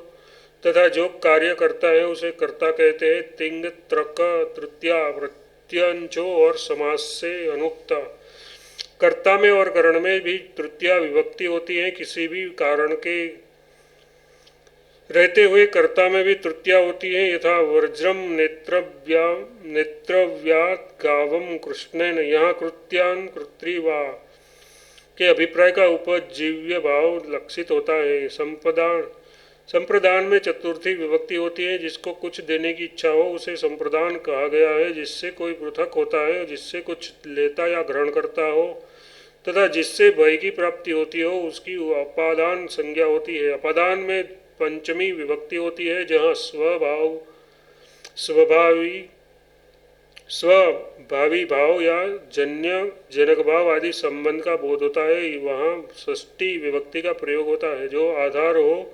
तथा जो कार्य करता है उसे कर्ता कहते हैं। तिंग त्रक तृतीया प्रत्यंचो और समास से अनुक्त कर्ता में और करण में भी तृतीया विभक्ति होती है। किसी भी कारण के रहते हुए कर्ता में भी तृतीया होती है। यथा वज्रम नेत्रव्यात गावम कृष्णेन यहाँ कृत्यान कृत्रिवा के अभिप्राय का उपजीव्य भाव लक्षित होता है। संप्रदान में चतुर्थी विभक्ति होती है। जिसको कुछ देने की इच्छा हो उसे संप्रदान कहा गया है। जिससे कोई पृथक होता है जिससे कुछ लेता या ग्रहण करता हो तथा जिससे भय की प्राप्ति होती हो उसकी अपादान संज्ञा होती है। अपादान में पंचमी विभक्ति होती है जहाँ स्वभावी भाव या जन्य जनक भाव आदि संबंध का बोध होता है। वहाँ षष्ठी विभक्ति का प्रयोग होता है। जो आधार हो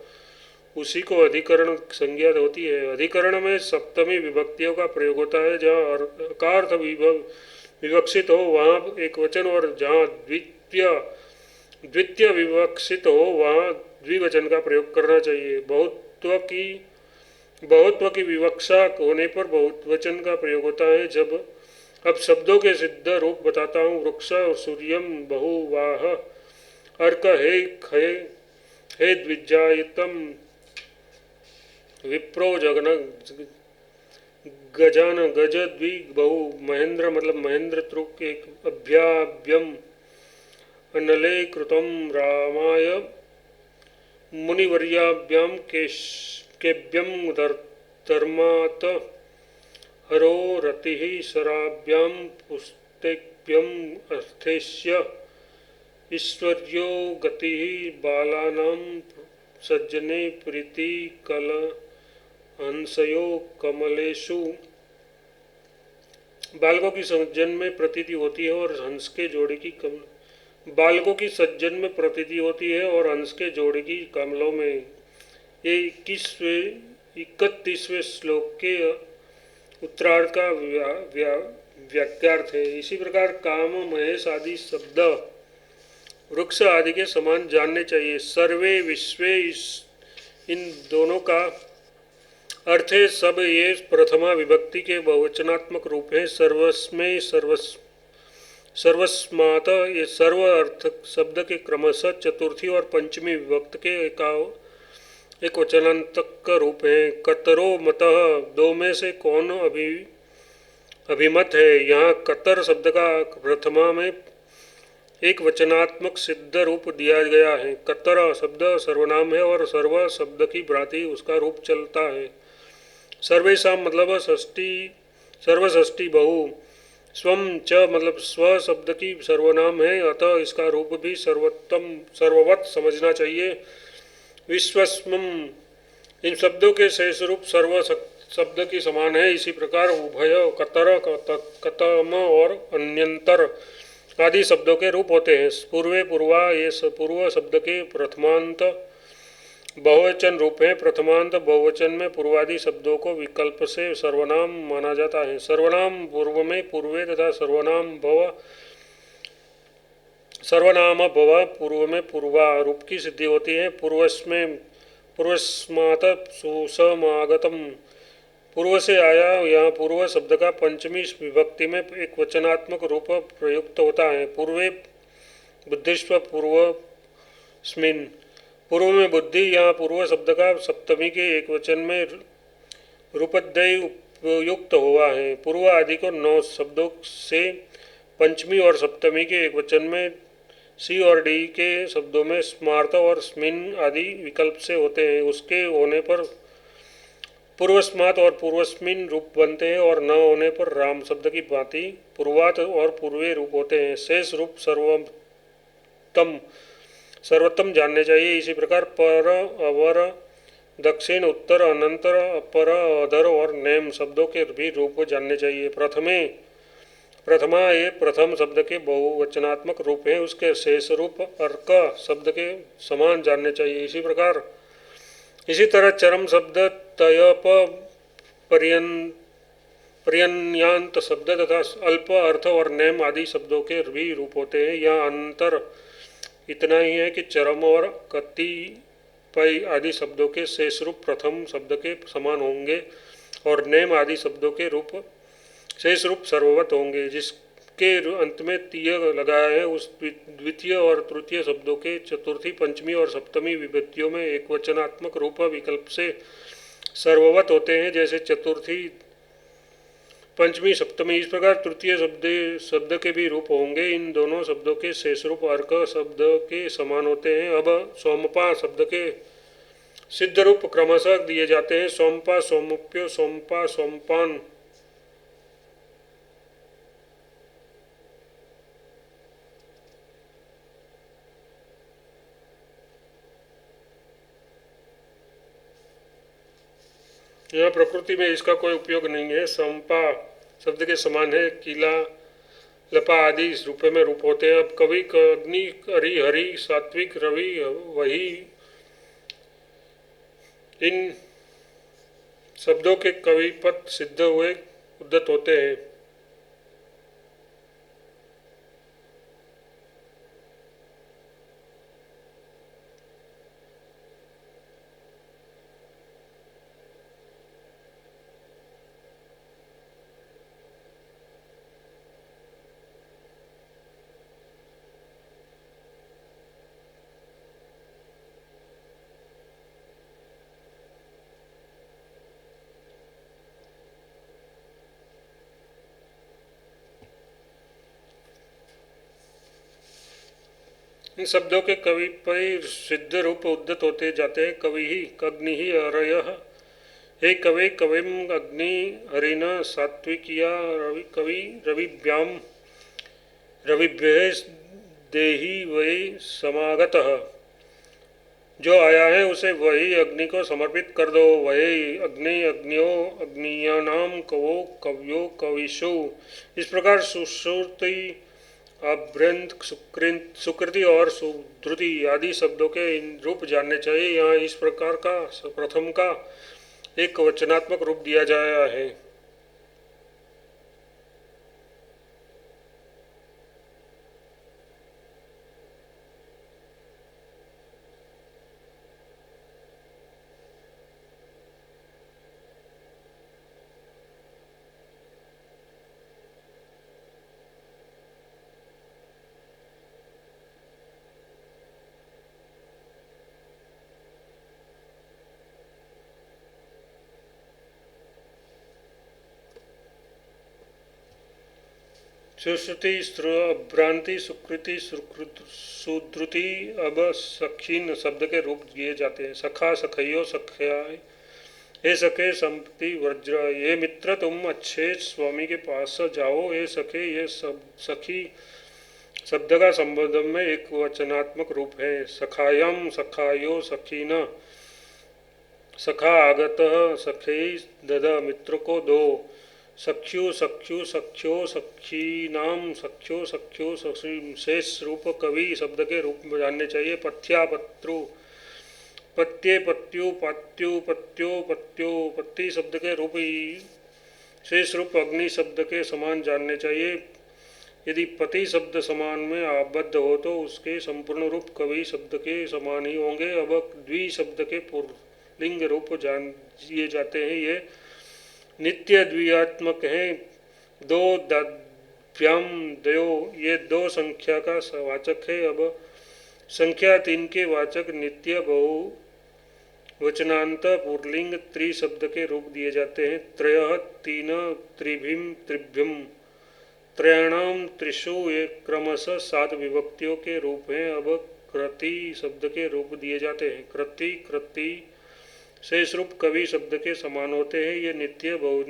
उसी को अधिकरण संज्ञा होती है। अधिकरण में सप्तमी विभक्तियों का प्रयोग होता है। जहाँ अकार्थ विवक्षित हो वहाँ एक वचन और जहाँ द्वितीय विवक्षित हो वहाँ द्विवचन का प्रयोग करना चाहिए। बहुत्व की विवक्षा होने पर बहुवचन का प्रयोग होता है। जब अब शब्दों के सिद्ध रूप बताता हूँ। वृक्ष और सूर्यम बहुवाह अर्क हे द्विजायतम विप्रो जगन गजान गज द्वि बहु महेंद्र मतलब महेंद्र त्रुक एक अभ्याभ्यम अनले कृतम रामाय मुनिवर्याभ्याम केभ्यम धर्मात हरो रतिः शराभ्याम पुस्तेभ्यम अर्थेस्य ईश्वर्यो गतिः बालानां सज्जने प्रीति कल हंसयो कमलेषु। बालकों की सज्जन में प्रतीति होती है और हंस के जोड़े की बालकों की सज्जन में प्रतीति होती है और हंस के जोड़े की कमलों में। ये 31वें श्लोक के उत्तरार्ध का वाक्यार्थ है। इसी प्रकार काम महेश आदि शब्द वृक्ष आदि के समान जानने चाहिए। सर्वे विश्वे इन दोनों का अर्थ है सब। ये प्रथमा विभक्ति के बहुवचनात्मक रूप है। सर्वस्मै सर्वस्मात ये सर्व अर्थ शब्द के क्रमशः चतुर्थी और पंचमी विभक्त के एक वचनांतक रूप है। कतरो मतः दो में से कौन अभिमत है। यहाँ कतर शब्द का प्रथमा में एक वचनात्मक सिद्ध रूप दिया गया है। कतर शब्द सर्वनाम है और सर्व शब्द की भांति उसका रूप चलता है। सर्वेशा मतलब सर्वषष्ठी बहु। स्वम च मतलब स्व शब्द की सर्वनाम है अतः इसका रूप भी सर्ववत समझना चाहिए। विश्वस्मम इन शब्दों के शेष रूप सर्व शब्द की समान है। इसी प्रकार उभय कतर कतम और अन्यंतर आदि शब्दों के रूप होते हैं। पूर्वे पूर्वा ये पूर्व शब्द के प्रथमांत बहुवचन रूप है। प्रथमांत बहुवचन में पूर्वादि शब्दों को विकल्प से सर्वनाम माना जाता है। सर्वनाम पूर्व में पूर्वे तथा सर्वनाम भव पूर्व में पूर्वा रूप की सिद्धि होती है। पूर्वस्मात् सुसमागतम पूर्व से आया। यहाँ पूर्व शब्द का पंचमी विभक्ति में एक वचनात्मक रूप प्रयुक्त होता है। पूर्वे बुद्धिस्व पूर्वस्मिन् पूर्व में बुद्धि। यहाँ पूर्व शब्द का सप्तमी के एक वचन में रूपद्वय उपयुक्त हुआ है। पूर्व आदि को 9 शब्दों से पंचमी और सप्तमी के एक वचन में सी और डी के शब्दों में स्मार्त और स्मिन आदि विकल्प से होते हैं। उसके होने पर पूर्वस्मात् और पूर्वस्मिन रूप बनते हैं और न होने पर राम शब्द की भांति पूर्वात और पूर्वे रूप होते हैं। शेष रूप सर्वोत्तम सर्वोत्तम जानने चाहिए। इसी प्रकार पर, अवर, दक्षिण, उत्तर, अनंतर, अपर, अधर और नेम शब्दों के भी रूप को जानने चाहिए। प्रथमा ये प्रथम शब्द के बहुवचनात्मक रूप हैं, उसके शेष रूप अर्क शब्द के समान जानने चाहिए। इसी तरह चरम शब्द, तयप, पर्यन्यांत शब्द तथा अल्प अर्थ और नेम आदि शब्दों के भी रूप होते हैं। यह अंतर इतना ही है कि चरम और कतिपय आदि शब्दों के शेष रूप प्रथम शब्द के समान होंगे और नेम आदि शब्दों के रूप शेष रूप सर्ववत होंगे। जिसके अंत में तीय लगाया है उस द्वितीय और तृतीय शब्दों के चतुर्थी, पंचमी और सप्तमी विभक्तियों में एक वचनात्मक रूप विकल्प से सर्ववत होते हैं, जैसे चतुर्थी, पंचमी, सप्तमी। इस प्रकार तृतीय शब्द के भी रूप होंगे। इन दोनों शब्दों के शेष रूप अर्क शब्द के समान होते हैं। अब सोमपा शब्द के सिद्ध रूप क्रमशः दिए जाते हैं। सोमपा, सोमुप्यो, सोमपा, सोमपान। यहाँ प्रकृति में इसका कोई उपयोग नहीं है। सोमपा शब्द के समान है। किला, लपा आदि इस रूप में रूप होते हैं। अब कवि, अग्नि, हरि, हरि, सात्विक, रवि, वही, इन शब्दों के कविपद सिद्ध हुए उद्धत होते हैं। इन शब्दों के कविपय सिद्ध रूप उद्धत होते जाते हैं। कवि ही, अग्नि ही, अरयः, हे कवे, कविम, अग्नि, हरिण, सात्विकिया, रवि, कवि, रविभ्याम, रविभ्ये देहि वै समागतः। जो आया है उसे वही अग्नि को समर्पित कर दो। वही अग्नि, अग्नियो, अग्नियानाम, कवो, कव्यो, कविषु। इस प्रकार सुश्रुति, अभ्रंत, सुकृति और सुधृति आदि शब्दों के रूप जानने चाहिए। यहाँ इस प्रकार का प्रथम का एक वचनात्मक रूप दिया गया है। सुश्रुति, अभ्रांति, सुकृति, सुधृति अब सखीन शब्द के रूप दिए जाते हैं। सखा, सखयो, सख्याय, हे सखे, संपत्ति, वज्र। ये मित्र तुम अच्छे स्वामी के पास जाओ। हे सखे, ये सब सखी शब्द का संबंध में एक वचनात्मक रूप है। सखायम, सखायो, सखीन। सखा आगत, सखे दद, मित्र को दो। सख्यु, सख्यु, सख्यो, सखीनाम, सख्यो, सख्यो, शेष रूप कवि शब्द के रूप में जानने चाहिए। पथ्या, पत्रु, पत्ये, पत्यु, पात्यु, पत्यो, पत्यो, पत्ती शब्द के रूप शेष रूप अग्नि शब्द के समान जानने चाहिए। यदि पति शब्द समान में आबद्ध हो तो उसके संपूर्ण रूप कवि शब्द के समान ही होंगे। अब द्वि शब्द के पुल्लिंग रूप जान दिए जाते हैं। ये नित्य द्वियात्मक हैं। दो, द्व्याम, द्वयो, ये दो संख्या का वाचक है। अब संख्या तीन के वाचक नित्य बहुवचनांत पुल्लिंग त्रि शब्द के रूप दिए जाते हैं। त्रयः, तीन, त्रिभिम, त्रिभ्यम, त्रयाणाम, त्रिषु, ये क्रमशः 7 विभक्तियों के रूप हैं। अब कृति शब्द के रूप दिए जाते हैं। कृति, कृति शेष रूप कवि शब्द के समान होते हैं। ये नित्य बहु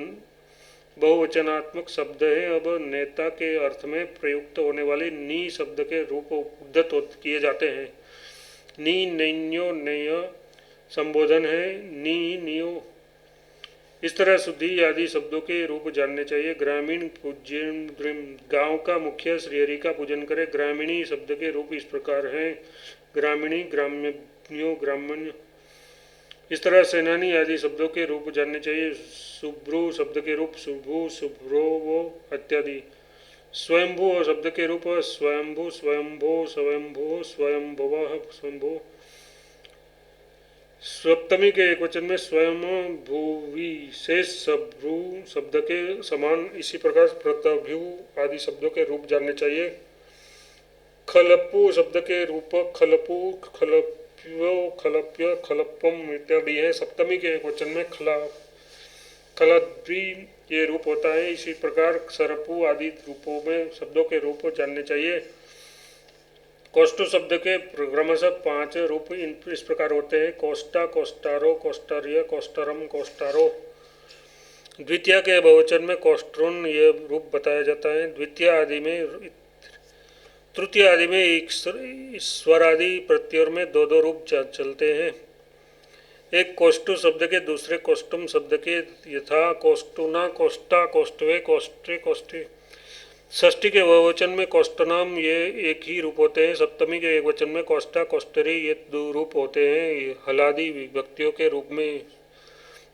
बहुवचनात्मक शब्द है। अब नेता के अर्थ में प्रयुक्त होने वाले नी शब्द के रूप उद्धत किए जाते हैं। नी, नैन्यो, नय संबोधन है। नी, नियो। इस तरह शुद्धि आदि शब्दों के रूप जानने चाहिए। ग्रामीण पूज्य, गांव का मुखिया श्रीहरि का पूजन करे। ग्रामीणी शब्द के रूप इस प्रकार हैं। ग्रामीणी, ग्राम्यो, ग्राम्य। इस तरह सेनानी आदि शब्दों के रूप जानने चाहिए। शुभ्रु शब्द के रूप शुभु, शुभ्रोवो इत्यादि। स्वयंभू शब्द के रूप स्वयंभू, स्वयंभो, स्वयंभो, स्वयंभुवः, स्वयंभो। सप्तमी के एक वचन में स्वयं भूवि शेष सभ्रु शब्द के समान इसी प्रकार प्रतभ्यु आदि शब्दों के रूप जानने चाहिए। खलपु शब्द के रूप खलपु, खलप्यो, खलप्य, खलपम इत्यादि है। सप्तमी के एक वचन में खलद्वी ये रूप होता है। इसी प्रकार सरपु आदि रूपों में शब्दों के रूप जानने चाहिए। कोष्टु शब्द के क्रमशः 5 रूप इस प्रकार होते हैं। कोष्टा, कोष्टारो, कोष्टार्य, कोष्टरम, कोष्टारो। द्वितीय के बहुवचन में कोष्ट्रोन ये रूप बताया जाता है। द्वितीय आदि में, तृतीय आदि में ईश्वर आदि प्रत्ययों में 2 रूप चलते हैं। एक कोष्टु शब्द के दूसरे कोष्टुम शब्द के यथा कोष्टुना, कोष्टा, कोष्टवे, कोष्टे, कोष्टे। षष्ठी के बहुवचन में कोष्टनाम ये एक ही रूप होते हैं। सप्तमी के एक वचन में कोष्टा, कोष्टरी ये 2 रूप होते हैं। हलादि विभक्तियों के रूप में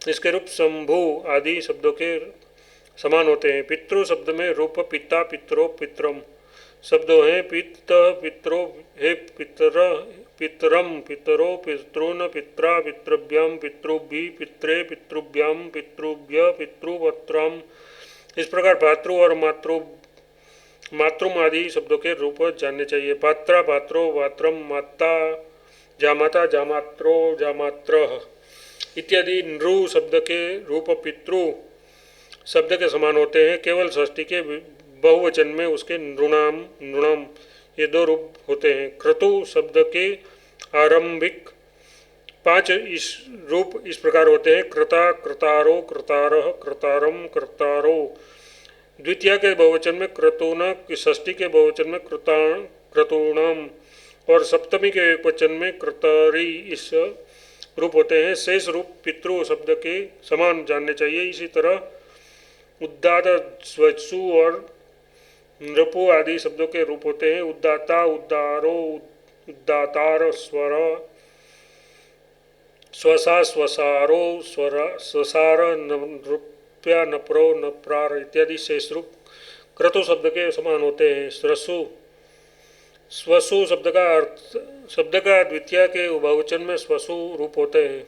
इसके रूप शंभु आदि शब्दों के समान होते हैं। पितृ शब्द में रूप पिता, पितरो, पितरम शब्दों हैं। पित, पितरो हे पितर, पितरम, पितरो, पितॄन, पित्रा, पितृभ्याम, पितृभि, पित्रे, पितृभ्याम, पितृभ्य, पितृवत्राम। इस प्रकार भातृ और मातृम आदि शब्दों के रूप जानने चाहिए। पात्रा, पात्रो, वात्रम, माता, जामाता, जामात्रो, जामात्र इत्यादि नृ शब्द के रूप पितृ शब्द के समान होते हैं। केवल षष्ठी के बहुवचन में उसके नृणाम, नृणम ये 2 रूप होते हैं। क्रतु शब्द के आरंभिक 5 रूप इस प्रकार होते हैं। कृता, कृतारो, कृतारः, कृतारम, कृतारो। द्वितीय के बहुवचन में क्रतुना, षष्ठी के बहुवचन में क्रतूणाम और सप्तमी के वचन में कृतरी इस रूप होते हैं। शेष रूप पितृ शब्द के समान जानने चाहिए। इसी तरह उद्दात, स्वसु और नृपु आदि शब्दों के रूप होते हैं। उद्दाता, उद्दारो, उद्दातार, स्वर, स्वसा, स्वसारो, स्वसार, नृप्या, नप्रो, नप्रार इत्यादि शेष रूप क्रतु शब्द के समान होते हैं। स्वसु शब्द का द्वितीय के बहुवचन में स्वसु रूप होते हैं।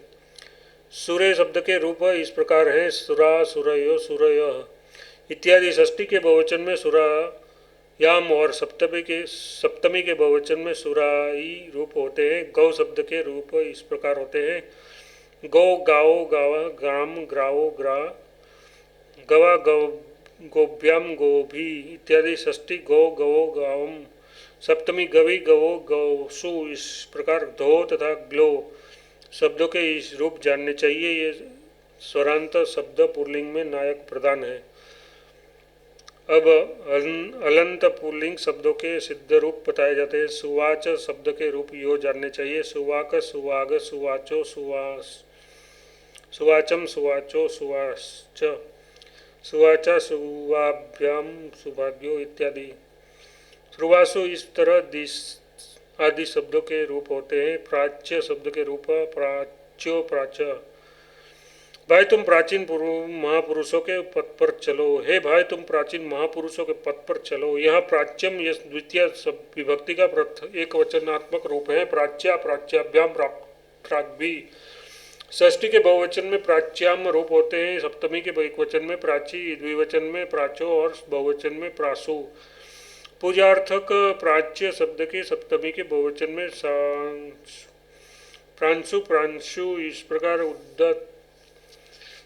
सूर्य शब्द के रूप इस प्रकार हैं। सुरा, सुरयो, सुरय इत्यादि। षष्ठी के बहुवचन में सुरायाम और सप्तमी के बहुवचन में सुराई रूप होते हैं। गौ शब्द के रूप इस प्रकार होते हैं। गौ, गाओ, गावा, ग्राम, ग्राओ, ग्रा, गवा, गोभ्याम, गोभी इत्यादि। षष्ठी गौ, गवो, गावम। सप्तमी गवी, गवो, गौसु। इस प्रकार धो तथा ग्लो शब्दों के इस रूप जानने चाहिए। ये स्वरांत शब्द पुल्लिंग में नायक प्रधान है। अब अलंत पुल्लिंग शब्दों के सिद्ध रूप बताए जाते हैं। सुवाच शब्द के रूप यो जानने चाहिए। सुवाक, सुवाग, सुवाचो, सुवाचम, सुवाचो, सुवाच, सुवाचा, सुवाभ्याम, सुभाग्यो इत्यादि। सुवासु इस तरह दिश आदि शब्दों के रूप होते हैं। प्राच्य शब्द के रूप प्राच्यो, प्राच। भाई तुम प्राचीन महापुरुषों के पथ पर चलो। हे भाई तुम प्राचीन महापुरुषों के पथ पर चलो। यहाँ प्राच्यम यह द्वितीय विभक्ति का एक वचनात्मक रूप है। प्राच्या, प्राच्याभ्याम, प्राग्भी। षष्ठी के बहुवचन में प्राच्याम रूप होते हैं। सप्तमी के एक वचन में प्राची, द्विवचन में प्राचो और बहुवचन में प्रासु। पूजार्थक प्राच्य शब्द के सप्तमी के बहुवचन में प्रांशु, प्रांशु इस प्रकार उद्दत,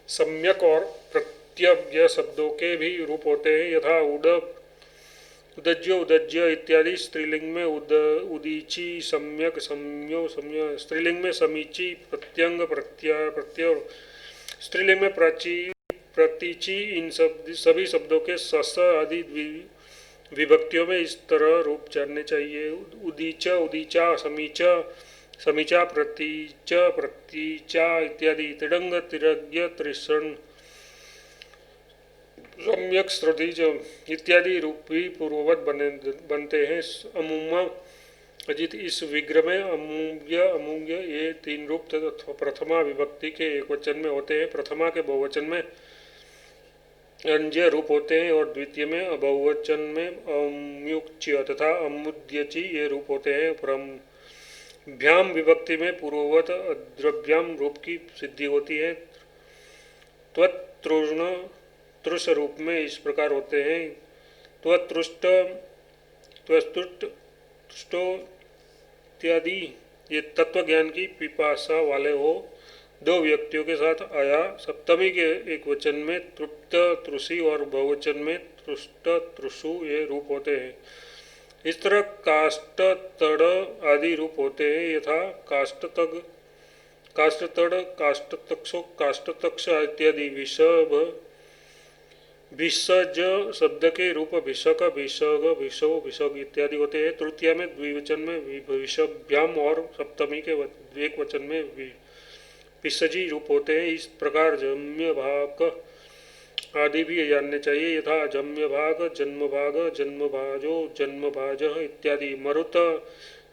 सम्यक और प्रत्यव्य शब्दों के भी रूप होते हैं। यथा उदज्य, उदज्य इत्यादि। स्त्रीलिंग में उदीची, सम्यक, सम्यो, सम्य। स्त्रीलिंग में समीची, प्रत्यंग, प्रत्यय। स्त्रीलिंग में प्राची, प्रतीचि इन सभी शब्दों के सस आदि विभक्तियों में इस तरह रूप जानने चाहिए। उदीच, उदीचा, समीच, समीचा, प्रतीच, प्रतीचा इत्यादि। तिडंग, तिरग्य, त्रिसण, सम्यक, श्रुतिज इत्यादि रूप भी पूर्ववत बनते हैं। अमुमा, अजित, इस विग्रह में अमूल्य, अमूल्य ये तीन रूप तथा प्रथमा विभक्ति के एक वचन में होते हैं। प्रथमा के बहुवचन में अंज्य रूप होते हैं और द्वितीय में बहुवचन में अम्युच्य तथा अमुद्यची ये रूप होते हैं। भ्याम विभक्ति में पूर्ववत द्रव्याम रूप की सिद्धि होती है। त्वत्तृष्ण, तृष रूप में इस प्रकार होते हैं। त्वतृष्ट, त्वस्तुष्ट, तुष्टो इत्यादि ये तत्व ज्ञान की पिपासा वाले हो। दो व्यक्तियों के साथ आया। सप्तमी के एक वचन में तृप्त, तृषि और बहुवचन में तृष्ट, तृषु ये रूप होते हैं। इस तरह काष्ट, तड़ आदि रूप होते हैं, यथा काष्टतग, काष्टतड़, काष्टतक्षो, काष्टतक्ष इत्यादि। विषभ, भिषज शब्द के रूप भिषक, भिषग, भिषो, भिषग इत्यादि होते हैं। तृतीय में द्विवचन में विषभ्याम और सप्तमी के एक वचन में विसर्जी रूप होते हैं। इस प्रकार जम्य भाग आदि भी जानने चाहिए, यथा जम्य भाग, जन्म भाग, जन्म भाजो, जन्म भाज इत्यादि। मरुत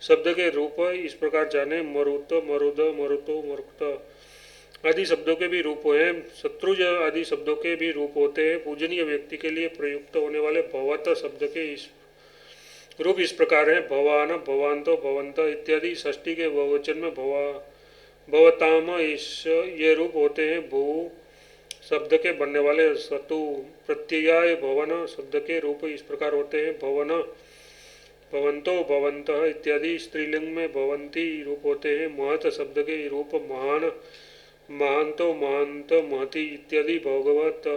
शब्द के रूप इस प्रकार जाने, मरुत, मरुद, मरुतो, मरुत आदि शब्दों के भी रूप हैं। शत्रुज आदि शब्दों के भी रूप होते हैं। पूजनीय व्यक्ति के लिए प्रयुक्त होने वाले भवत शब्द के रूप इस प्रकार हैं, भवान, भवांतो, भवंत इत्यादि। षष्ठी के बहुवचन में भवताम ये रूप होते हैं। भू शब्द के बनने वाले सतु, प्रत्यय भवन शब्द के रूप इस प्रकार होते हैं, भवन, भवंतो, भवंतः इत्यादि। स्त्रीलिंग में भवंती रूप होते हैं। महत शब्द के रूप महान, महांतो, महांत, महती इत्यादि। भगवत,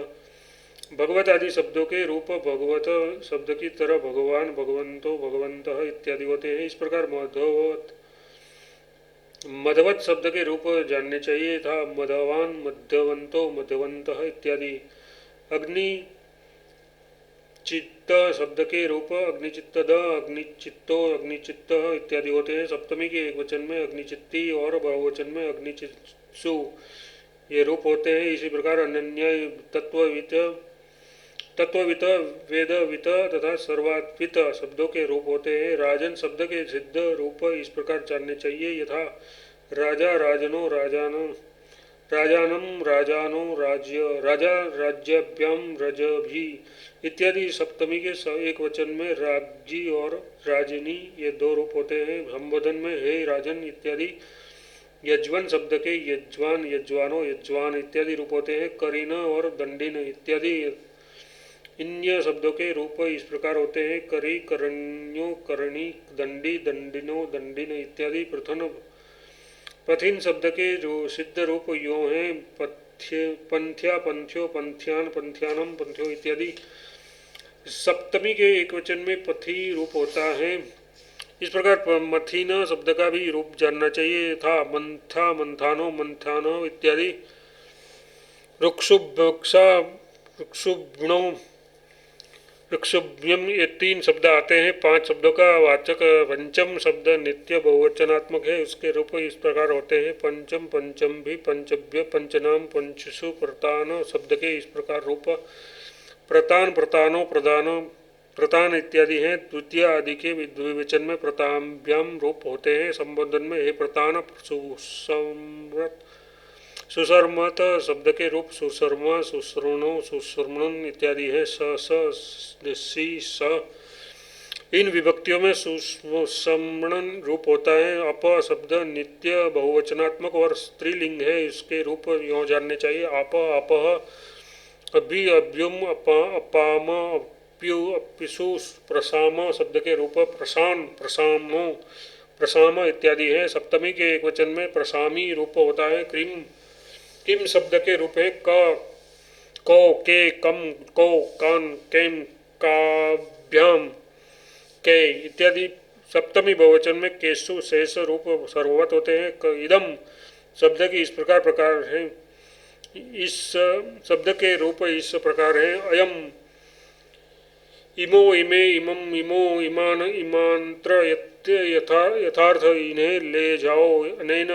भगवत आदि शब्दों के रूप भगवत शब्द की तरह भगवान, भगवंतो, भगवंतः इत्यादि होते हैं। इस प्रकार मधवत शब्द के रूप जानने चाहिए था, मधवान, मध्यवंतो, मध्यवंतः इत्यादि। अग्नि चित्त शब्द के रूप अग्निचित्तद, अग्निचित्तो, अग्निचित्त इत्यादि होते हैं। सप्तमी के एक वचन में अग्निचित्ती और बहुवचन में अग्निचित्सु ये रूप होते हैं। इसी प्रकार अनन्य, तत्ववित, तत्ववित, वेदवित तथा सर्वात्वित शब्दों के रूप होते हैं। राजन शब्द के सिद्ध रूप इस प्रकार जानने चाहिए, यथा राजा, राजनो, राजानो, राजानम, राजानो, राज्य, राजा, राज्याभ्याम, रजभी इत्यादि। सप्तमी के एक वचन में राज्जी और राजनी ये दो रूप होते हैं। संबोधन में हे राजन इत्यादि। यज्वन शब्द के यज्वान, यज्वानो, यज्वान इत्यादि रूप होते हैं। करीन और दंडिन इत्यादि। अन्य शब्दों के रूप इस प्रकार होते हैं, करी, करण्यो, करणी, दंडी, दंडिनो, दंडिन इत्यादि। पथिन शब्द के जो सिद्ध रूप यो हैं, पंथ्या, पंथ्यो, पंथ्यान, पंथ्यानम, पंथ्यो इत्यादि। सप्तमी के एक वचन में पथी रूप होता है। इस प्रकार मथीन शब्द का भी रूप जानना चाहिए था, मंथा, मंथानो, मंथानो इत्यादि। रुक्षुभक्षा, रुक्षुभ्णो, ऋक्षुभ्यम ये तीन शब्द आते हैं। पांच शब्दों का वाचक पंचम शब्द नित्य बहुवचनात्मक है, उसके रूप इस प्रकार होते हैं, पंचम, पंचम भी, पंचभ्य, पंचनाम, पंचसु। प्रतान शब्द के इस प्रकार रूप प्रतान, प्रतानो, प्रदानो, प्रतान इत्यादि हैं। द्वितीय आदि के द्विवचन में प्रताभ्याम रूप होते हैं। संबोधन में हे प्रतान, सुसम्रत, सुसर्मत शब्द के रूप सुसर्मा, सुसृणो, सुसृणन इत्यादि है। सी, स इन विभक्तियों में सुसम्मणन रूप होता है। अप शब्द नित्य बहुवचनात्मक और स्त्रीलिंग है, इसके रूप यों जानने चाहिए, आप, अपह, अभि, अभ्युम, अपा, अपाम, अप्यु, अपिसु। प्रसाम शब्द के रूप प्रशान, प्रसामो, प्रसाम इत्यादि है। सप्तमी के एक वचन में प्रसामी रूप होता है। किम शब्द के रूप है क, को, के, कम, को, कान, केम, काभ्याम, के इत्यादि। सप्तमी बहुवचन में केशु शेष रूप सर्ववत होते हैं। इदम शब्द की इस प्रकार है, इस शब्द के रूप इस प्रकार हैं। अयम, इमो, इमे, इमम, इमो, इमान, इमांत्र, यथार्थ, इन्हें ले जाओ, अनेन,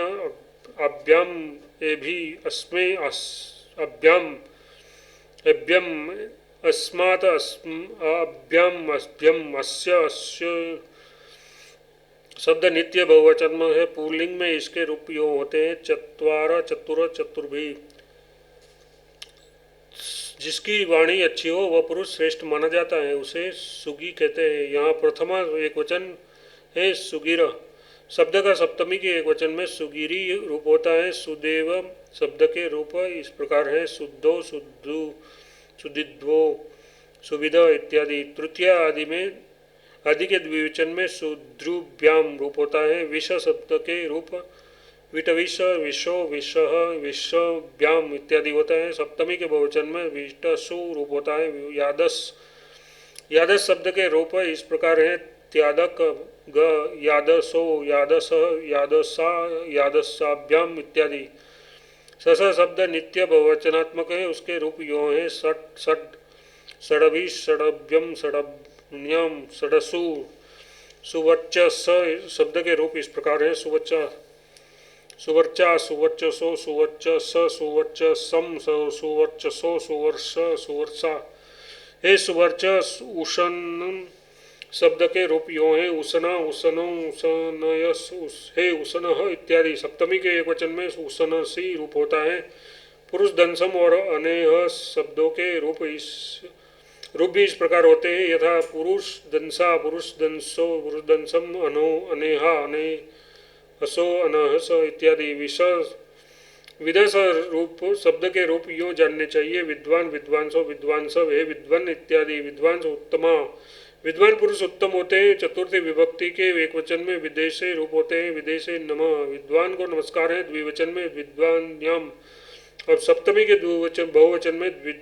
अभ्याम, एभि, अस्मे, अभ्याम, एभ्यम, अस्मात्, अभ्याम, अभ्यम, अस्य, अस्य। शब्द नित्य बहुवचन में है। पुल्लिंग में इसके रूप यो होते हैं चत्वार, चतुर, चतुर्भी। जिसकी वाणी अच्छी हो वह पुरुष श्रेष्ठ माना जाता है, उसे सुगी कहते हैं। यहाँ प्रथमा एक वचन है सुगिर। शब्द का सप्तमी के एक वचन में सुगिरी रूप होता है। सुदेव शब्द के रूप इस प्रकार है शुद्धो, शुद्धु, सुदिद्वो, सुविध इत्यादि। तृतीय आदि में, आदि के द्विवचन में सुद्रुभ्याम रूप होता है। विष शब्द के रूप विटविष, विषो, विषः, विषभ्याम इत्यादि होता है। सप्तमी के बहुवचन में विटसु रूप होता है। यादस, यादस शब्द के रूप इस प्रकार है त्यादक, ग, यादसो, यादस, यादसा, यादसाभ्याम इत्यादि। सस शब्द नित्य बहुवचनात्मक है, उसके रूप यो है षट, षड, षडभि, षडभ्यम, षडभ्यम, षडसु। सुवर्चस शब्द के रूप इस प्रकार है सुवच्च, सुवर्चा, सुवर्चसो, सुवर्चस, सुवर्चसम, सुवर्चसो, सुवर्ष, सुवर्षा। हे सुवर्च, उषन शब्द के रूप यो है उषना, उषनो, उषनयस, हे उषनः इत्यादि। सप्तमी के एक वचन में उषनसी रूप होता है। पुरुष दंसम और अनेह शब्दों के रूप भी इस प्रकार होते हैं यथा पुरुष दंसा, पुरुष दंसो, पुरुष दंसम, अनो, अनेहा, अने, असो, अनहस इत्यादि। विदस रूप शब्द के रूप यूँ जानने चाहिए विद्वान, विद्वांसो, विद्वांसव, हे विद्वान इत्यादि। विद्वांस उत्तमा, विद्वान पुरुष उत्तम होते हैं। चतुर्थी विभक्ति के एक वचन में विदेशे रूप होते हैं विदेशे नमः, विद्वान को नमस्कार है। द्विवचन में विद्वान्याम और सप्तमी के बहुवचन में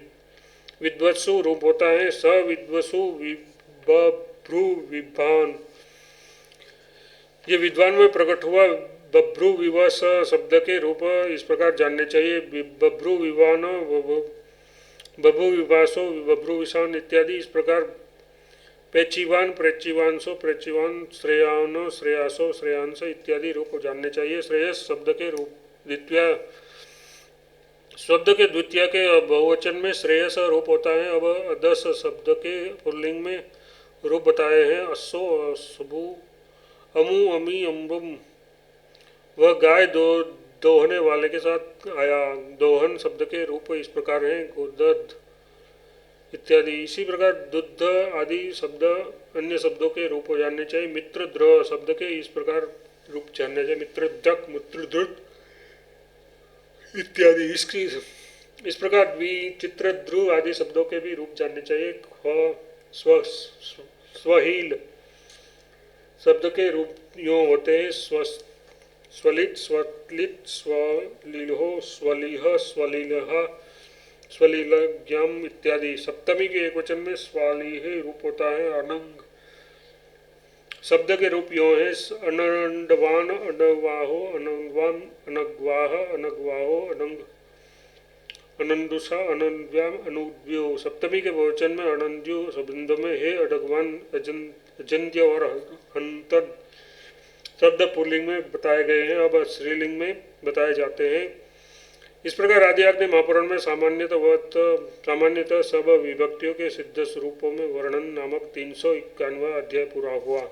विद्वत्सु रूप होता है। स विद्वसु, बभ्रु, विद्वान, ये विद्वान में प्रकट हुआ। बभ्रु विवास शब्द के रूप इस प्रकार जानने चाहिए बभ्रु विवान, बभु विवासो, बभ्रु विषान इत्यादि। इस प्रकार पेचिवान, प्रेचिवांसो, प्रेचिवान, श्रेयान, श्रेयासो, श्रेयांस इत्यादि रूप जानने चाहिए। श्रेयस शब्द के रूप द्वितीय, शब्द के द्वितीय के बहुवचन में श्रेयस रूप होता है। अब अदस शब्द के पुल्लिंग में रूप बताए हैं अश्सो, अशुभु, अमु, अमी, अम्बुम। वह गाय दोहने वाले के साथ आया। दोहन शब्द के रूप इस प्रकार हैं गोदध इत्यादि। इसी प्रकार दुग्ध आदि शब्द अन्य शब्दों के रूप हो जानने चाहिए। मित्र द्र शब्द के इस प्रकार रूप जानने चाहिए मित्र दक, मित्र द्रुत इत्यादि। इसकी इस प्रकार द्विचित्र ध्रुव आदि शब्दों के भी रूप जानने चाहिए। स्वहील शब्द के रूप यूँ होते हैं स्वलित, स्वलित, स्वलीहो, स्वलीह, स्वलीलह, स्वलीलज्ञम इत्यादि। सप्तमी के एक वचन में स्वालीह रूप होता है। अनंग शब्द के रूप यो है अनंडवान, अनवाहो, अनंगवान, अनग्वाह, अनग्वाहो, अनंग, अनंदुषा, अनंद्व्याम, अनुद्व्यो। सप्तमी के बहुवचन में अनंद्यो शब्द में हे अडगवान, अजंत्य और हंतद शब्द पुल्लिंग में बताए गए हैं, अब स्त्रीलिंग में बताए जाते हैं। इस प्रकार आदि आज्ञा महापुराण में सामान्यतः सब विभक्तियों के सिद्ध स्वरूपों में वर्णन नामक 391वां अध्याय पूरा हुआ।